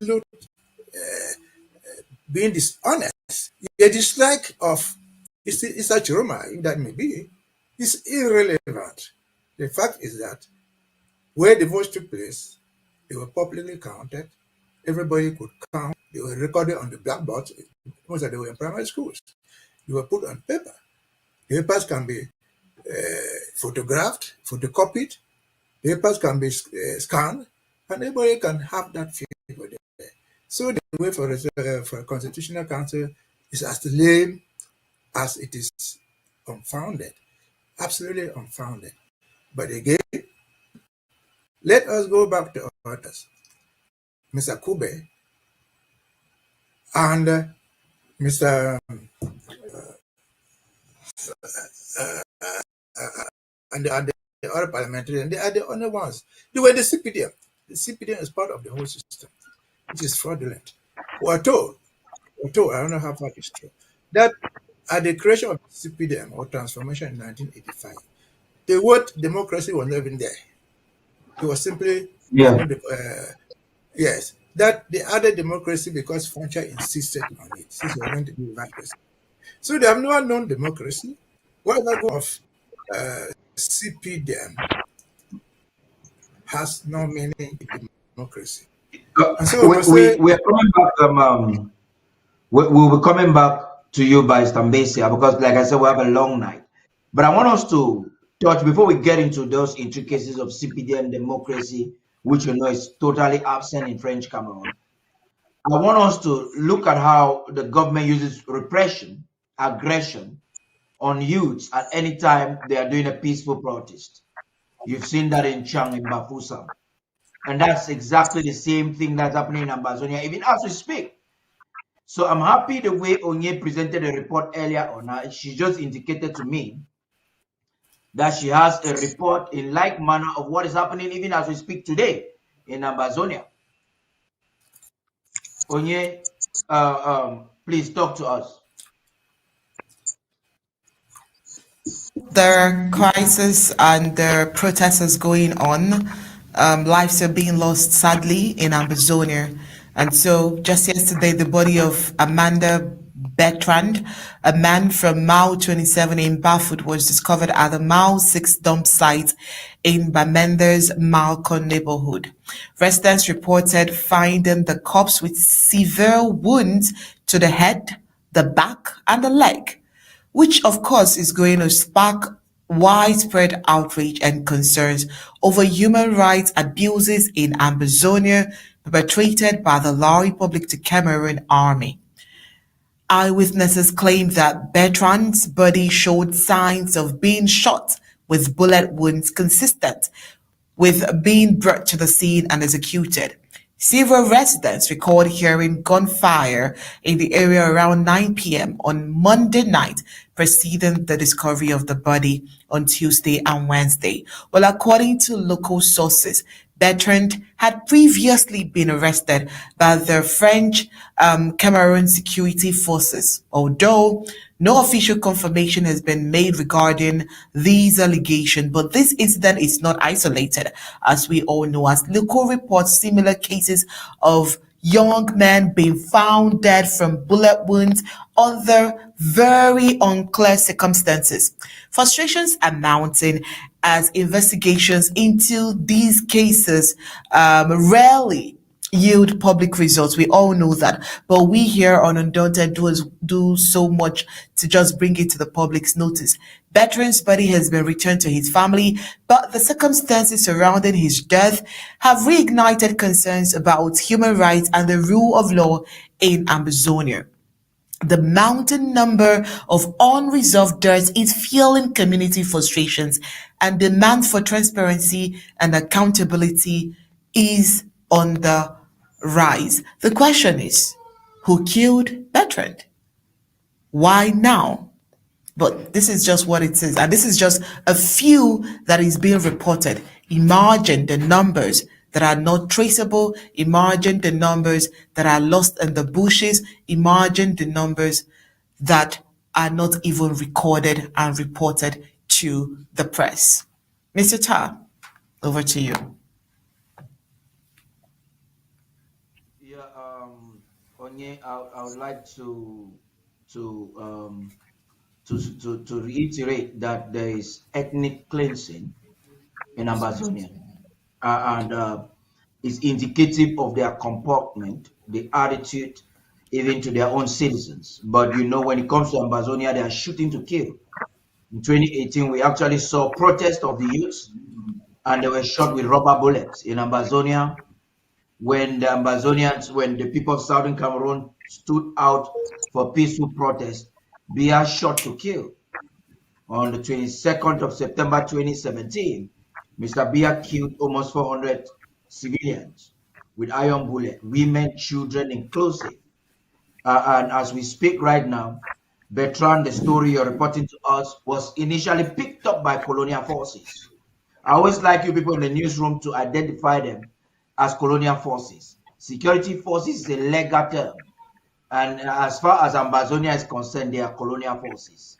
being dishonest. A dislike of Issa Chiroma, if that may be, is irrelevant. The fact is that where the votes took place, they were publicly counted. Everybody could count. They were recorded on the blackboards. Most of them were in primary schools. They were put on paper. The papers can be photographed, photocopied. The papers can be scanned, and everybody can have that figure there. So the way for a constitutional council is as lame as it is unfounded, absolutely unfounded. But again, let us go back to others. Mr. Kube and Mr. And other parliamentarians, they are the only ones. They were the CPDM. The CPDM is part of the whole system, which is fraudulent. We're told, I don't know how far it's true, that at the creation of CPDM or transformation in 1985, the word democracy was not even there. It was simply, Yeah. yes, that they added democracy because Francha insisted on it, since we were going to be vice president. So they have never known democracy. Whatever go of CPDM has no meaning in democracy. And so we must say, We are coming back. We'll be coming back to you by Mbeseha because, like I said, we have a long night. But I want us to touch before we get into those intricacies of CPDM democracy, which you know is totally absent in French Cameroon. I want us to look at how the government uses repression, aggression on youths at any time they are doing a peaceful protest. You've seen that in Chang in Bafusa. And that's exactly the same thing that's happening in Ambazonia, even as we speak. So I'm happy the way Onye presented a report earlier on. She just indicated to me that she has a report in like manner of what is happening even as we speak today in Ambazonia. Onye, please talk to us. There are crises and there are protests going on. Lives are being lost, sadly, in Ambazonia. And so just yesterday, the body of Amanda Bertrand, a man from Mile 27 in Bafut, was discovered at the Mile 6 dump site in Bamender's Malcon neighborhood. Residents reported finding the corpse with severe wounds to the head, the back, and the leg, which of course is going to spark widespread outrage and concerns over human rights abuses in Ambazonia perpetrated by the La Republic de Cameroon army. Eyewitnesses claim that Bertrand's body showed signs of being shot with bullet wounds consistent with being brought to the scene and executed. Several residents recalled hearing gunfire in the area around 9 p.m. on Monday night, preceding the discovery of the body on Tuesday and Wednesday. Well, according to local sources, Bertrand had previously been arrested by the French Cameroon security forces, although no official confirmation has been made regarding these allegations. But this incident is not isolated, as we all know, as local reports similar cases of young men being found dead from bullet wounds under very unclear circumstances. Frustrations are mounting as investigations into these cases rarely yield public results. We all know that. But we here on Undaunted do so much to just bring it to the public's notice. Bertrand's body has been returned to his family, but the circumstances surrounding his death have reignited concerns about human rights and the rule of law in Ambazonia. The mounting number of unresolved deaths is fueling community frustrations, and demand for transparency and accountability is on the rise. The question is, who killed Bertrand? Why now? But this is just what it is. And this is just a few that is being reported. Imagine the numbers that are not traceable. Imagine the numbers that are lost in the bushes. Imagine the numbers that are not even recorded and reported to the press. Mr. Tarh, over to you. Yeah, Onye, I would like to reiterate that there is ethnic cleansing in Ambazonia, and is indicative of their comportment, the attitude, even to their own citizens. But you know, when it comes to Ambazonia, they are shooting to kill. In 2018, we actually saw protests of the youths, and they were shot with rubber bullets in Ambazonia. When the people of Southern Cameroon stood out for peaceful protest, Biya shot to kill. On the 22nd of September 2017, Mr. Biya killed almost 400 civilians with iron bullet, women, children inclusive. And as we speak right now, Bertrand, the story you're reporting to us, was initially picked up by colonial forces. I always like you people in the newsroom to identify them as colonial forces. Security forces is a legal term. And as far as Ambazonia is concerned, they are colonial forces.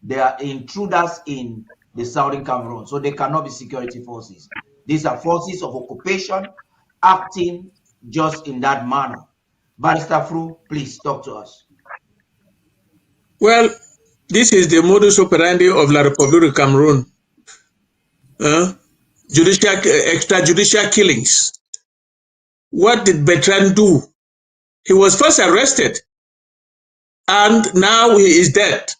They are intruders in the southern Cameroon, so they cannot be security forces. These are forces of occupation acting just in that manner. Barrister Fru, please talk to us. Well, this is the modus operandi of La Republic of Cameroon. Extrajudicial killings. What did Bertrand do? He was first arrested, and now he is dead.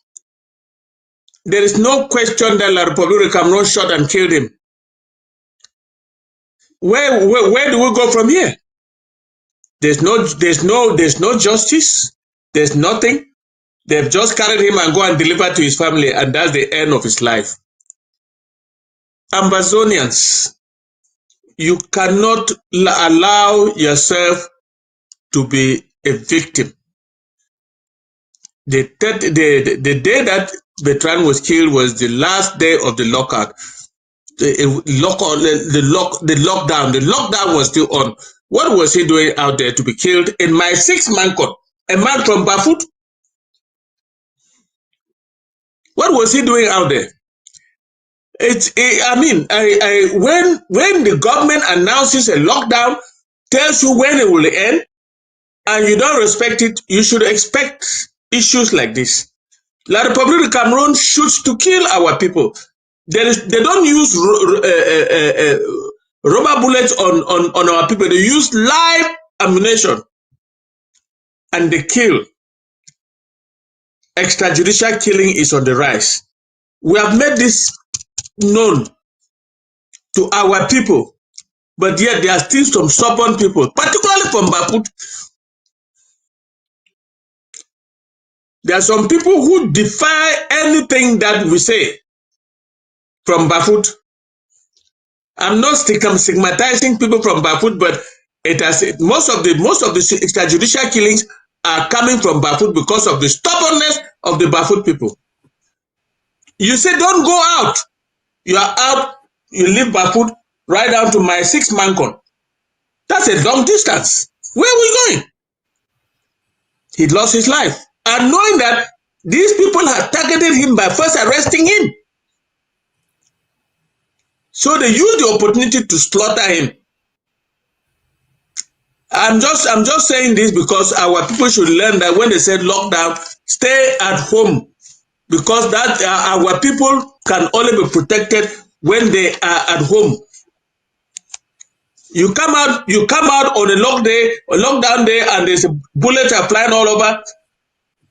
There is no question that La Republic of Cameroon shot and killed him. Where do we go from here? There's no justice. There's nothing. They've just carried him and go and deliver to his family, and that's the end of his life. Ambazonians, you cannot allow yourself to be a victim. The day that Bertrand was killed was the last day of the lockout. The lockdown. The lockdown was still on. What was he doing out there to be killed in my 6-man court? A man from Bafut? What was he doing out there? When the government announces a lockdown, tells you when it will end, and you don't respect it, you should expect issues like this. La Republic of Cameroon shoots to kill our people. They don't use rubber bullets on our people. They use live ammunition, and they kill. Extrajudicial killing is on the rise. We have made this known to our people, but yet there are still some stubborn people, particularly from Bafut. There are some people who defy anything that we say from Bafut. I'm not stigmatizing people from Bafut, but most of the extrajudicial killings are coming from Bafut because of the stubbornness of the Bafut people. You say don't go out. You are out. You leave Bafut right down to my 6-man con. That's a long distance. Where are we going? He lost his life. And knowing that these people had targeted him by first arresting him. So they used the opportunity to slaughter him. I'm just saying this because our people should learn that when they said lockdown, stay at home, because that our people can only be protected when they are at home. You come out on a lockdown day, and there's bullets are flying all over.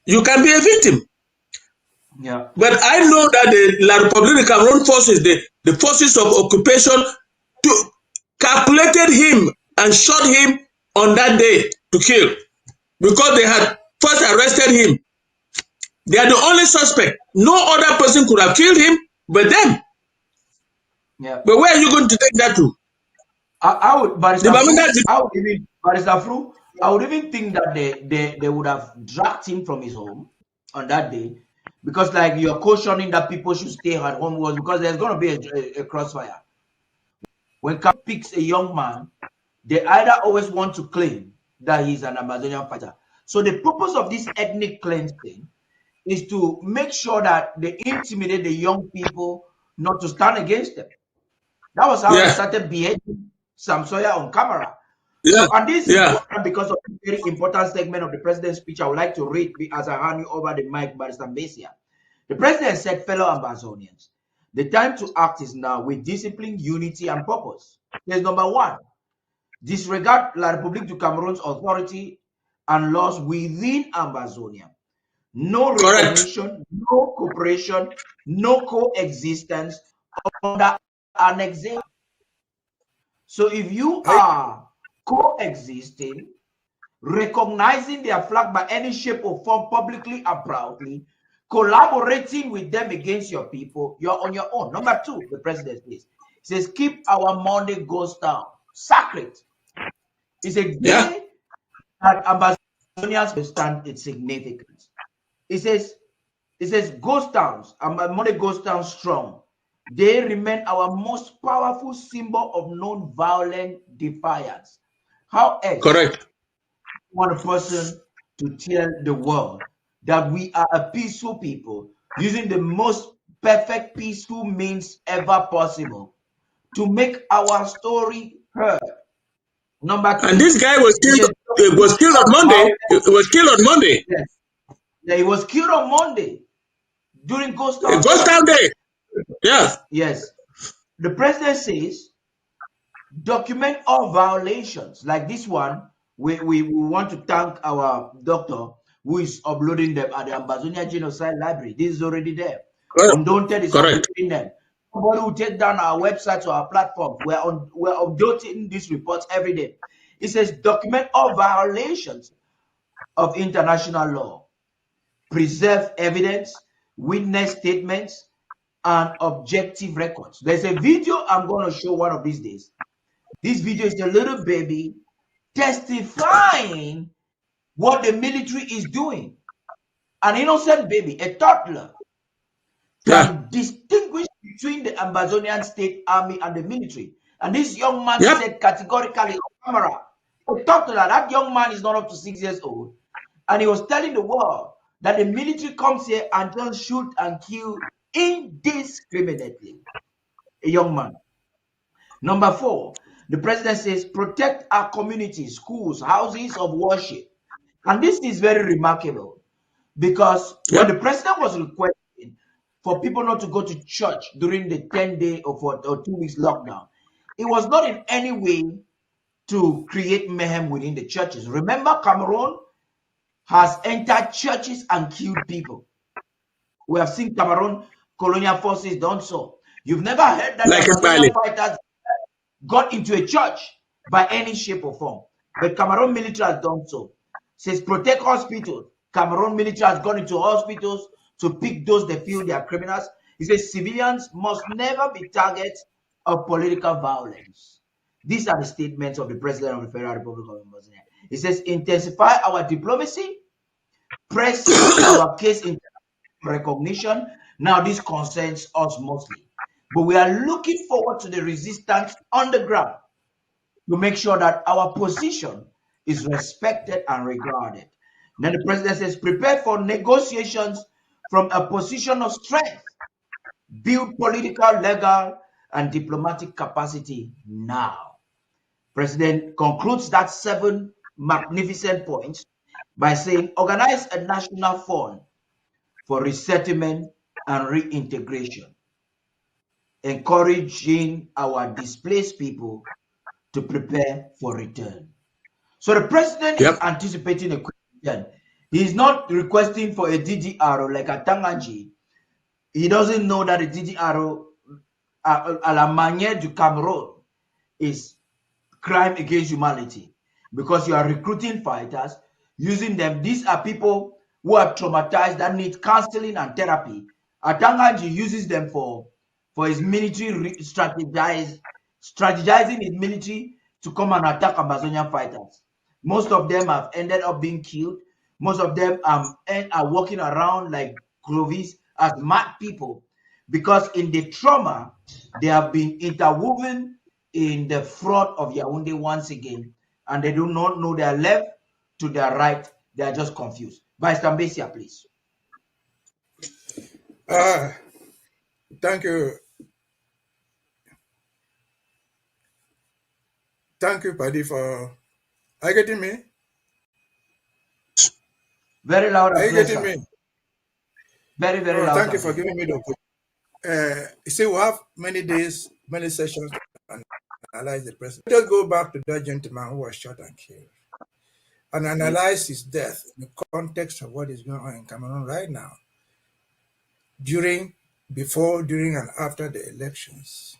You can be a victim. Yeah. But I know that the La Republic of Cameroon forces, the forces of occupation, calculated him and shot him on that day to kill, because they had first arrested him. They are the only suspect. No other person could have killed him but them. Yeah. But where are you going to take that to? I would, Barrister Fru, I would even think that they would have dragged him from his home on that day, because like you're cautioning that people should stay at home, was because there's going to be a crossfire. When Cameroon picks a young man, they either always want to claim that he's an Amazonian fighter. So the purpose of this ethnic cleansing is to make sure that they intimidate the young people not to stand against them. That was how they started beheading Sam Sawyer on camera. Yeah. So, and this is because of a very important segment of the president's speech I would like to read as I hand you over the mic, Barrister Mbeseha. The president said, fellow Ambazonians, the time to act is now with discipline, unity, and purpose. Here's number 1. Disregard La Republique du Cameroon's authority and laws within Ambazonia. No recognition, no cooperation, no coexistence under annexation. So if you are coexisting, recognizing their flag by any shape or form publicly and proudly, collaborating with them against your people, you're on your own. Number 2, the president says, keep our Monday ghost town sacred. It's a day that Ambazonians understand its significance. It says ghost towns, Monday ghost town strong. They remain our most powerful symbol of non-violent defiance. How else Correct. want a person to tell the world that we are a peaceful people using the most perfect peaceful means ever possible to make our story heard? Number And three, this guy was it killed. says Was killed on Monday. It was killed on Monday. yes, yeah, he was killed on Monday during Ghost A Town ghost Day. town day. Yeah. Yes, the president says document all violations like this one. We want to thank our doctor who is uploading them at the Ambazonia Genocide Library. This is already there. Undaunted is Correct. uploading them. Somebody will take down our website or our platform. We're updating these reports every day. It says document all violations of international law, preserve evidence, witness statements, and objective records. There's a video I'm going to show one of these days. This video is a little baby testifying what the military is doing. An innocent baby, a toddler, can distinguish between the Amazonian State Army and the military. And this young man said categorically on camera, a toddler, that young man is not up to 6 years old. And he was telling the world that the military comes here and just shoot and kill indiscriminately. A young man. Number four, the president says protect our communities, schools, houses of worship. And this is very remarkable because when the president was requesting for people not to go to church during the 10-day or 2 weeks lockdown, it was not in any way to create mayhem within the churches. Remember, Cameroon has entered churches and killed people. We have seen Cameroon colonial forces done so. You've never heard that Like the Amazonian fighters got into a church by any shape or form. But Cameroon military has done so. Says protect hospitals. Cameroon military has gone into hospitals to pick those they feel they are criminals. He says civilians must never be targets of political violence. These are the statements of the President of the Federal Republic of Mbeseha. He says intensify our diplomacy, press our case in recognition. Now this concerns us mostly. But we are looking forward to the resistance on the ground to make sure that our position is respected and regarded. Then the president says, prepare for negotiations from a position of strength. Build political, legal, and diplomatic capacity now. President concludes that 7 magnificent points by saying, organize a national fund for resettlement and reintegration, encouraging our displaced people to prepare for return. So the president is anticipating a quick return. He's not requesting for a DDR like a Tanganji. He doesn't know that a DDR à la manière du Cameroun is crime against humanity because you are recruiting fighters, using them. These are people who are traumatized that need counseling and therapy. Atanganji uses them for his military strategizing his military to come and attack Amazonian fighters. Most of them have ended up being killed. Most of them are walking around like Clovis as mad people because in the trauma, they have been interwoven in the fraud of Yaoundé once again, and they do not know their left to their right. They are just confused. Vice Mbeseha, please. Thank you. Thank you, Paddy, for... Are you getting me? Very loud and Are you clear, getting sir. me? Very, very loud. Thank you for giving me the opportunity. You see, we have many days, many sessions to analyze the president. Let us go back to that gentleman who was shot and killed and analyze his death in the context of what is going on in Cameroon right now, during, before, during, and after the elections.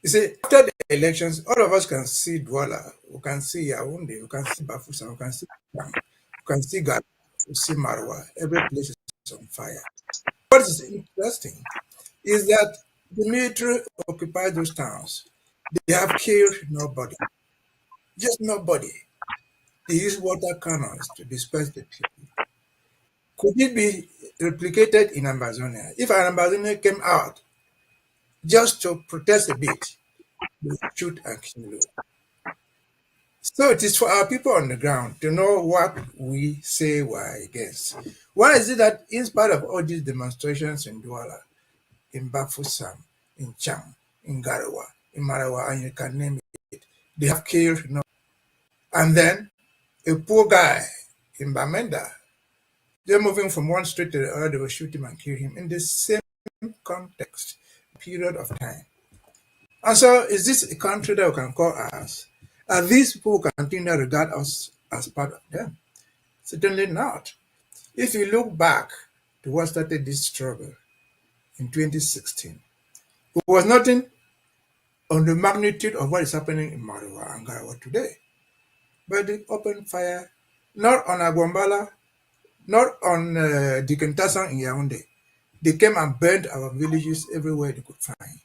You see, after the elections, all of us can see Douala, we can see Yaoundé, we can see Bafoussam, we can see Bam, we can see Ghana, we see Marwa. Every place is on fire. What is interesting is that the military occupied those towns. They have killed nobody, just nobody. They use water cannons to disperse the people. Could it be replicated in Amazonia? If an Amazonian came out just to protest a bit, they shoot and kill you. So it is for our people on the ground to know what we say we're against. Why is it that in spite of all these demonstrations in Douala, in Bafoussam, in Cham, in Garawa, in Marawa, and you can name it, they have killed no. And then a poor guy in Bamenda, they're moving from one street to the other, they will shoot him and kill him in the same context, period of time. And so, is this a country that we can call ours? Are these people who continue to regard us as part of them? Certainly not. If you look back to what started this struggle in 2016, it was nothing on the magnitude of what is happening in Marawa and Garawa today. But they opened fire not on Agwambala, not on Dikentasang in Yaoundé. They came and burned our villages everywhere they could find.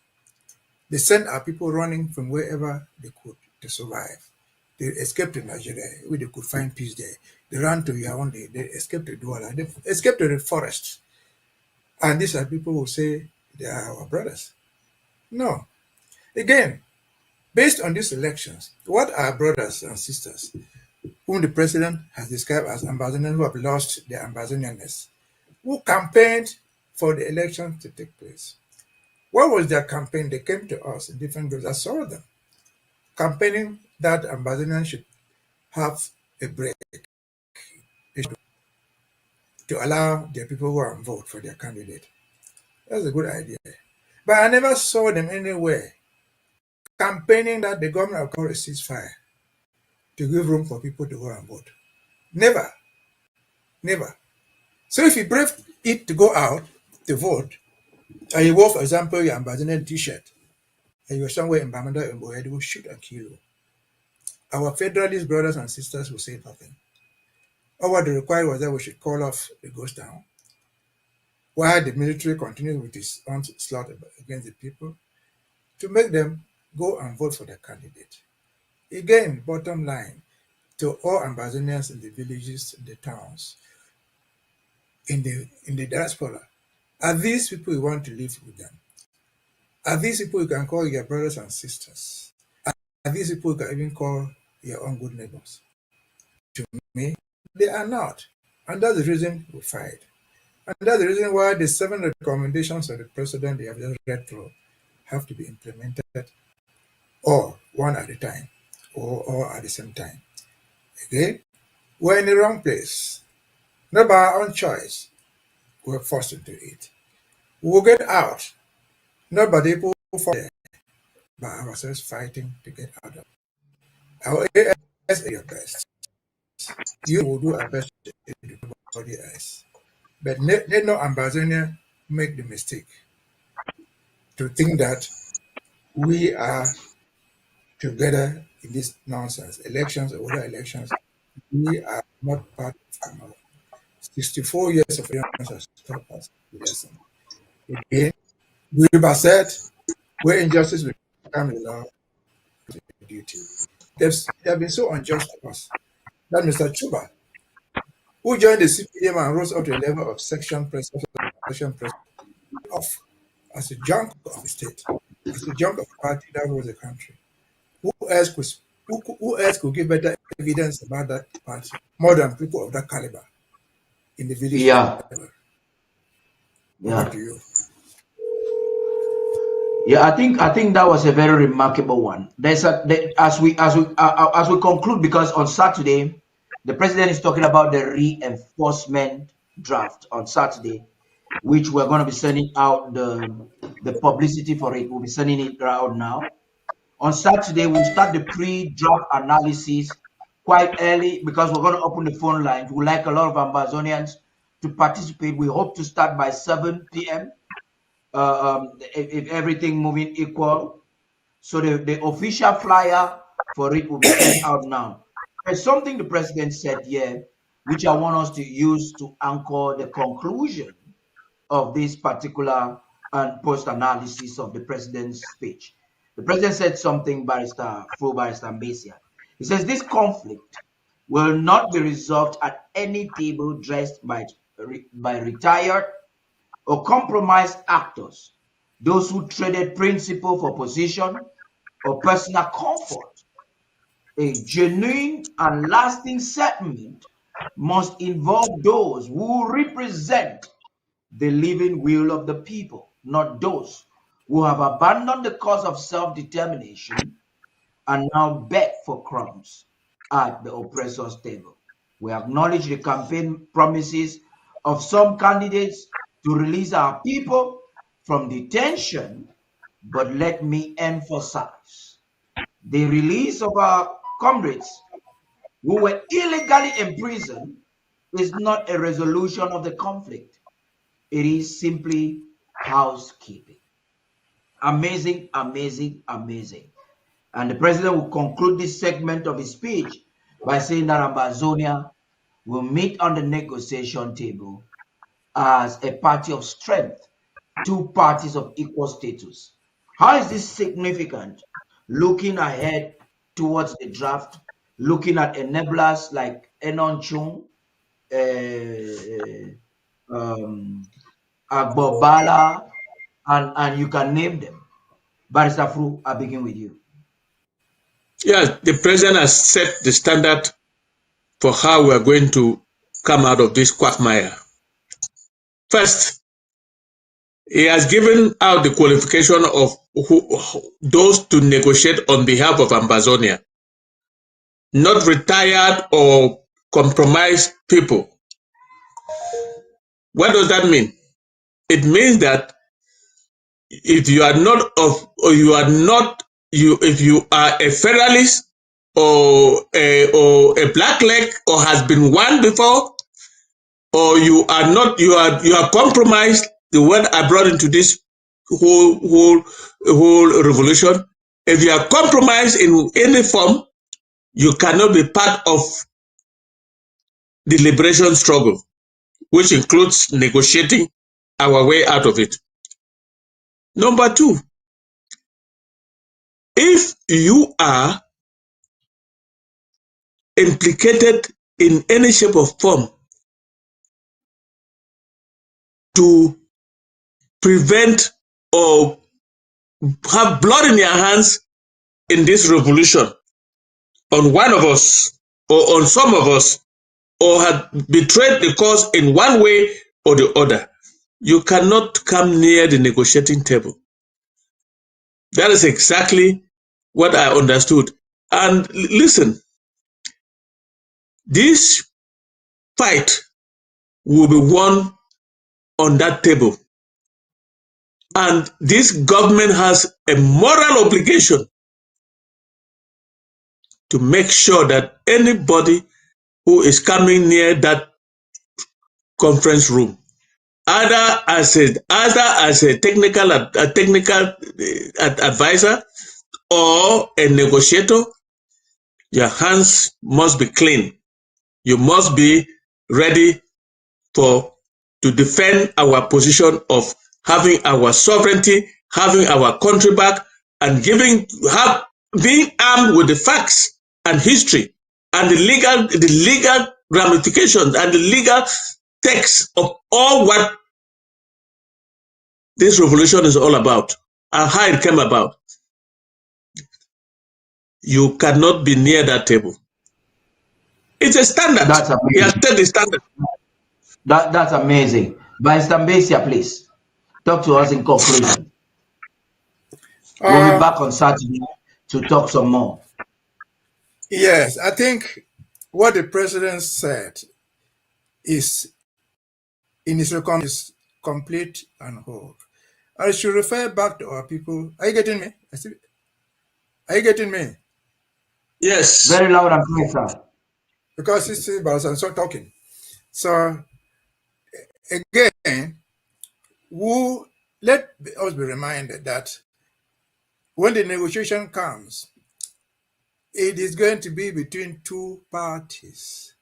They sent our people running from wherever they could to survive. They escaped to Nigeria, where they could find peace there. They ran to Yaoundé, they escaped to Douala, they escaped to the forest. And these are people who say they are our brothers. No. Again, based on these elections, what are brothers and sisters whom the president has described as ambassadors who have lost their ambassadorness, who campaigned for the election to take place? What was their campaign? They came to us in different groups. I saw them campaigning that ambassadors should have a break to allow their people who are on vote for their candidate. That's a good idea. But I never saw them anywhere campaigning that the government will call a ceasefire to give room for people to go and vote. Never. Never. So if you brave it to go out to vote, and you wore, for example, your ambassador t-shirt, and you're somewhere in Bamenda and Boye, they will shoot and kill you. Our federalist brothers and sisters will say nothing. All what they required was that we should call off the ghost town, while the military continued with its onslaught against the people, to make them go and vote for their candidate. Again, bottom line, to all ambassadors in the villages, in the towns, in the diaspora, are these people you want to live with them? Are these people you can call your brothers and sisters? Are these people you can even call your own good neighbors? To me, they are not. And that's the reason we fight. And that's the reason why the 7 recommendations of the president they have just read through have to be implemented, or one at a time, or at the same time. Again, we're in the wrong place. Not by our own choice. We're forced into it. We'll get out, not by the people who fought there, by ourselves fighting to get out of it. Our AS is your best. You will do our best to educate everybody else. But let no ambassador make the mistake to think that we are together in this nonsense. Elections or other elections, we are not part of Cameroon. 64 years of freedom has taught us the lesson. Again, we said where injustice will become the law, the duty. They have been so unjust to us that Mr. Chuba, who joined the CPM and rose up to the level of section president, off as a junk of the state, as a junk of the party that rules the country. Who else could give better evidence about that party more than people of that caliber in the village? Yeah. Over Yeah. to you. Yeah, I think that was a very remarkable one. As we conclude, because on Saturday the president is talking about the reinforcement draft on Saturday, which we're going to be sending out the publicity for it. We'll be sending it out now. On Saturday we'll start the pre-draft analysis quite early, because we're going to open the phone lines. We like a lot of Ambazonians to participate. We hope to start by 7 p.m. If everything moving equal. So the official flyer for it will be sent out now. There's something the president said here, which I want us to use to anchor the conclusion of this particular post-analysis of the president's speech. The president said something, Fru Mbeseha. He says this conflict will not be resolved at any table dressed by retired or compromised actors those who traded principle for position or personal comfort. A genuine and lasting settlement must involve those who represent the living will of the people, not those who have abandoned the cause of self-determination and now beg for crumbs at the oppressor's table. We acknowledge the campaign promises of some candidates to release our people from detention, but let me emphasize the release of our comrades who were illegally imprisoned is not a resolution of the conflict. It is simply housekeeping. Amazing, amazing, amazing. And the president will conclude this segment of his speech by saying that Ambazonia will meet on the negotiation table as a party of strength, two parties of equal status. How is this significant? Looking ahead towards the draft, looking at enablers like Enon Chung, Agbobala, and you can name them. Barrister Fru, I begin with you. Yes, the president has set the standard for how we are going to come out of this quagmire. First, he has given out the qualification of those to negotiate on behalf of Ambazonia, not retired or compromised people. What does that mean? It means that if you are not if you are a federalist or a black leg or has been won before, or you are compromised, the word I brought into this whole revolution. If you are compromised in any form, you cannot be part of the liberation struggle, which includes negotiating our way out of it. Number two, if you are implicated in any shape or form to prevent or have blood in your hands in this revolution on one of us or on some of us, or have betrayed the cause in one way or the other, you cannot come near the negotiating table. That is exactly what I understood. And listen, this fight will be won on that table. And this government has a moral obligation to make sure that anybody who is coming near that conference room, either as a technical advisor or a negotiator, your hands must be clean. You must be ready to defend our position of having our sovereignty, having our country back, and being armed with the facts and history and the legal ramifications and the legal text of all what this revolution is all about and how it came about. You cannot be near that table. It's a standard. That's amazing. He has set the standard. That's amazing. Vice Mbeseha, please talk to us in conclusion. We'll be back on Saturday to talk some more. Yes, I think what the president said is in his recommendation is complete and whole. I should refer back to our people. Are you getting me? Are you getting me? Yes. Very loud and clear, sir. Because it's Undaunted and so talking. So again, let us be reminded that when the negotiation comes, it is going to be between two parties.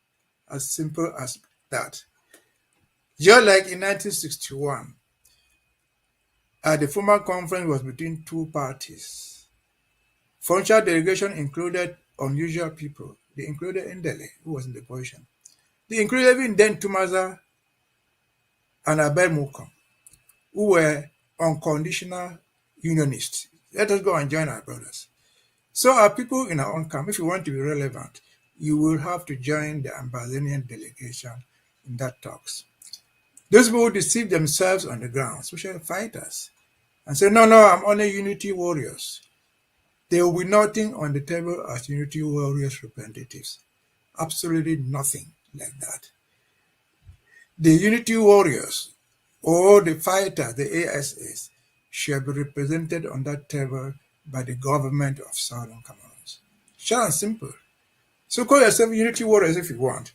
As simple as that. Just like in 1961, the former conference was between two parties. Functional delegation included unusual people. They included Ndele, who was in the position. They included even then Tumaza and Abel Mukam, who were unconditional unionists. Let us go and join our brothers. So our people in our own camp, if you want to be relevant, you will have to join the Ambazonian delegation in that talks. Those people who deceive themselves on the ground, especially fighters, and say, no, I'm only unity warriors. There will be nothing on the table as unity warriors representatives. Absolutely nothing like that. The unity warriors or the fighters, the ASAs, shall be represented on that table by the government of Southern Cameroon. Short and simple. So call yourself unity warriors if you want.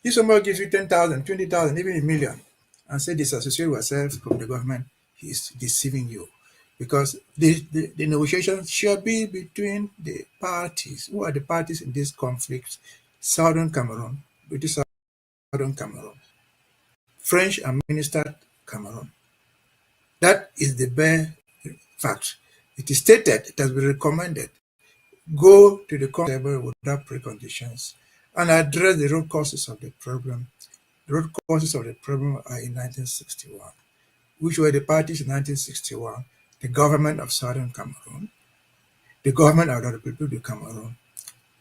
If somebody gives you 10,000, 20,000, even a million, and say disassociate yourself from the government, he is deceiving you. Because the negotiations shall be between the parties. Who are the parties in this conflict? Southern Cameroon, British Southern Cameroon, French administered Cameroon. That is the bare fact. It is stated, it has been recommended. Go to the table without preconditions and address the root causes of the problem. The root causes of the problem are in 1961. Which were the parties in 1961? The government of Southern Cameroon, the government of the Republic of Cameroon,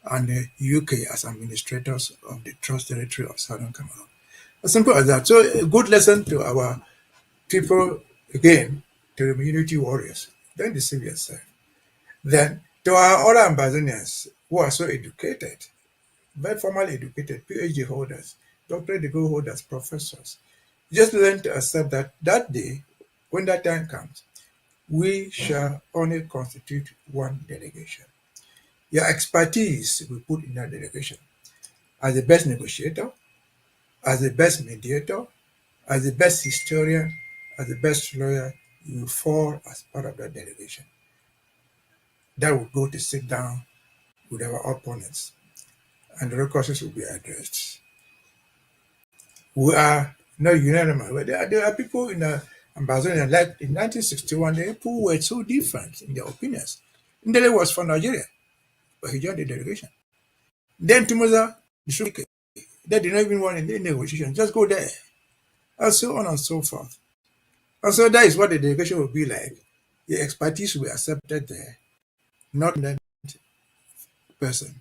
and the UK as administrators of the Trust Territory of Southern Cameroon. As simple as that. So a good lesson to our people, again, to the unity warriors. Don't deceive yourself. Then to our other Ambazonians who are so educated, very formally educated, PhD holders, doctorate degree holders, professors, just learn to accept that that day, when that time comes, we shall only constitute one delegation. Your expertise will put in that delegation as the best negotiator, as the best mediator, as the best historian, as the best lawyer. You will fall as part of that delegation. That will go to sit down with our opponents, and the causes will be addressed. We are not unanimous. But there are people in Ambazonia, like in 1961, the people were so different in their opinions. Ndele was from Nigeria, but he joined the delegation. Then Tumuza, they did not even want any negotiation, just go there, and so on and so forth. And so that is what the delegation will be like. The expertise will be accepted there, not that person,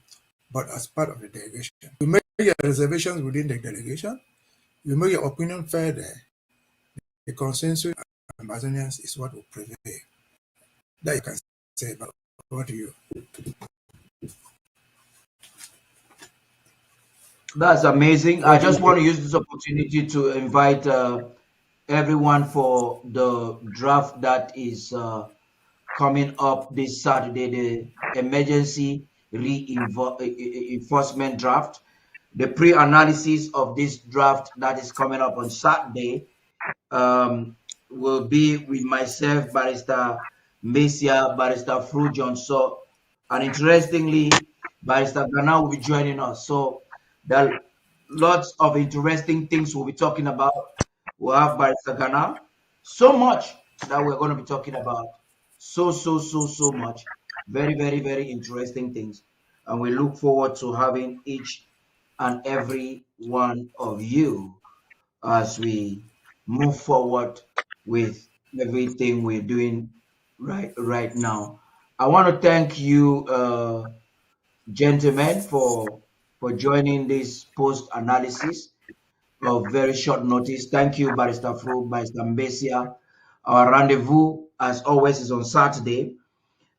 but as part of the delegation. You make your reservations within the delegation, you make your opinion fair there. The consensus of Amazonians is what will prevail. That you can say about what do you. That's amazing. I just want to use this opportunity to invite everyone for the draft that is coming up this Saturday, the emergency reinforcement draft. The pre-analysis of this draft that is coming up on Saturday will be with myself, Barrister Mbeseha, Barrister Fru John Nsoh, and interestingly, Barrister Ghana will be joining us. So there are lots of interesting things we'll be talking about. We'll have Barrister Ghana. So much that we're going to be talking about. So much. Very, very, very interesting things. And we look forward to having each and every one of you as we move forward with everything we're doing right now. I want to thank you, gentlemen, for joining this post analysis of very short notice. Thank you, Barrister Fru, Barrister Mbeseha. Our rendezvous, as always, is on Saturday.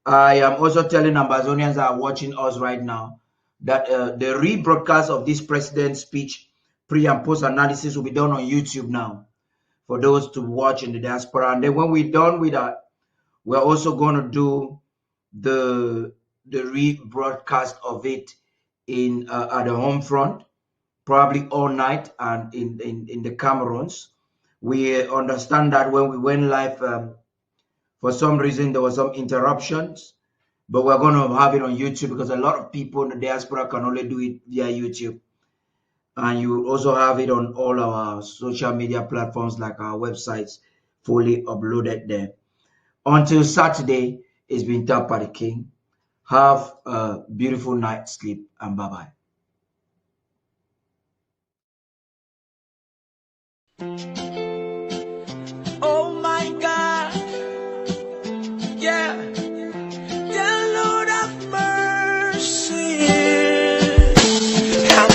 I am also telling Ambazonians that are watching us right now that the rebroadcast of this president's speech, pre and post analysis, will be done on YouTube now for those to watch in the diaspora. And then when we're done with that, we're also going to do the rebroadcast of it in at the home front, probably all night, and in the Cameroons. We understand that when we went live, for some reason there was some interruptions, but we're going to have it on YouTube because a lot of people in the diaspora can only do it via YouTube. And you also have it on all our social media platforms like our websites, fully uploaded there. Until Saturday, it's been Tarh Paddy King. Have a beautiful night's sleep and bye-bye. Oh my God.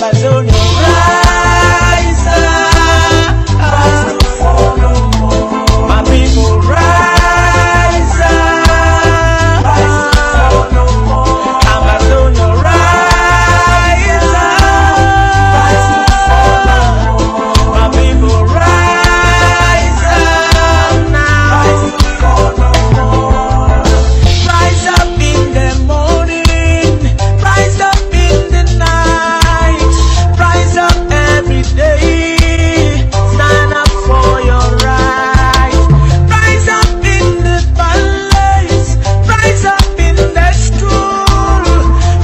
Amazonia, rise up, my people rise up, Amazonia rise up, my people rise up now. Rise up in the morning, rise up in the night, rise up every day, stand up for your rights. Rise up in the palace, rise up in the school,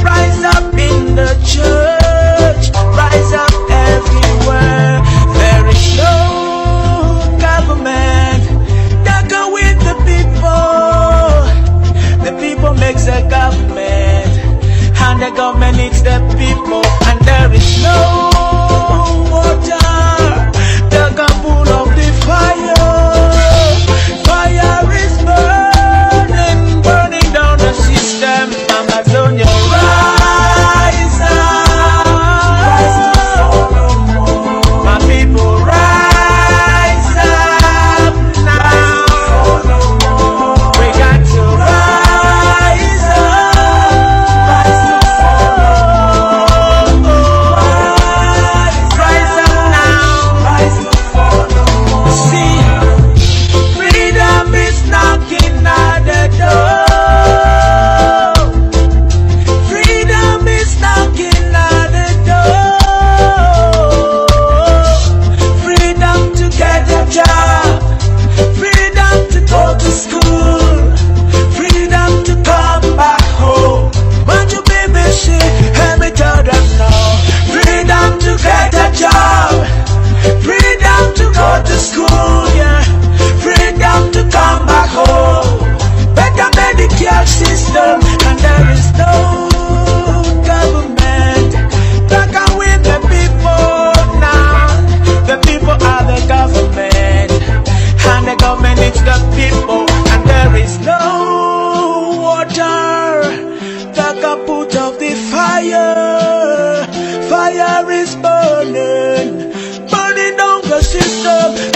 rise up in the church, rise up everywhere. There is no government that go with the people. The people makes the government, and the government needs the people. And there is no water that can put up the fire. Fire is burning, burning down the system. Amazonia rise up, my people rise up now. We got to rise up now. See, freedom is knocking at the door. Freedom is knocking at the door. Freedom to get a job, freedom to go to school, freedom to come back home. Want to be busy, let me tell them no. Freedom to get a job, freedom to go to school, yeah. Freedom to come back home. Better Medicare system, and there is no government that can win the people now. The people are the government, and the government needs the people. And there is no water that can put out the fire. Fire is burning, burning down the system.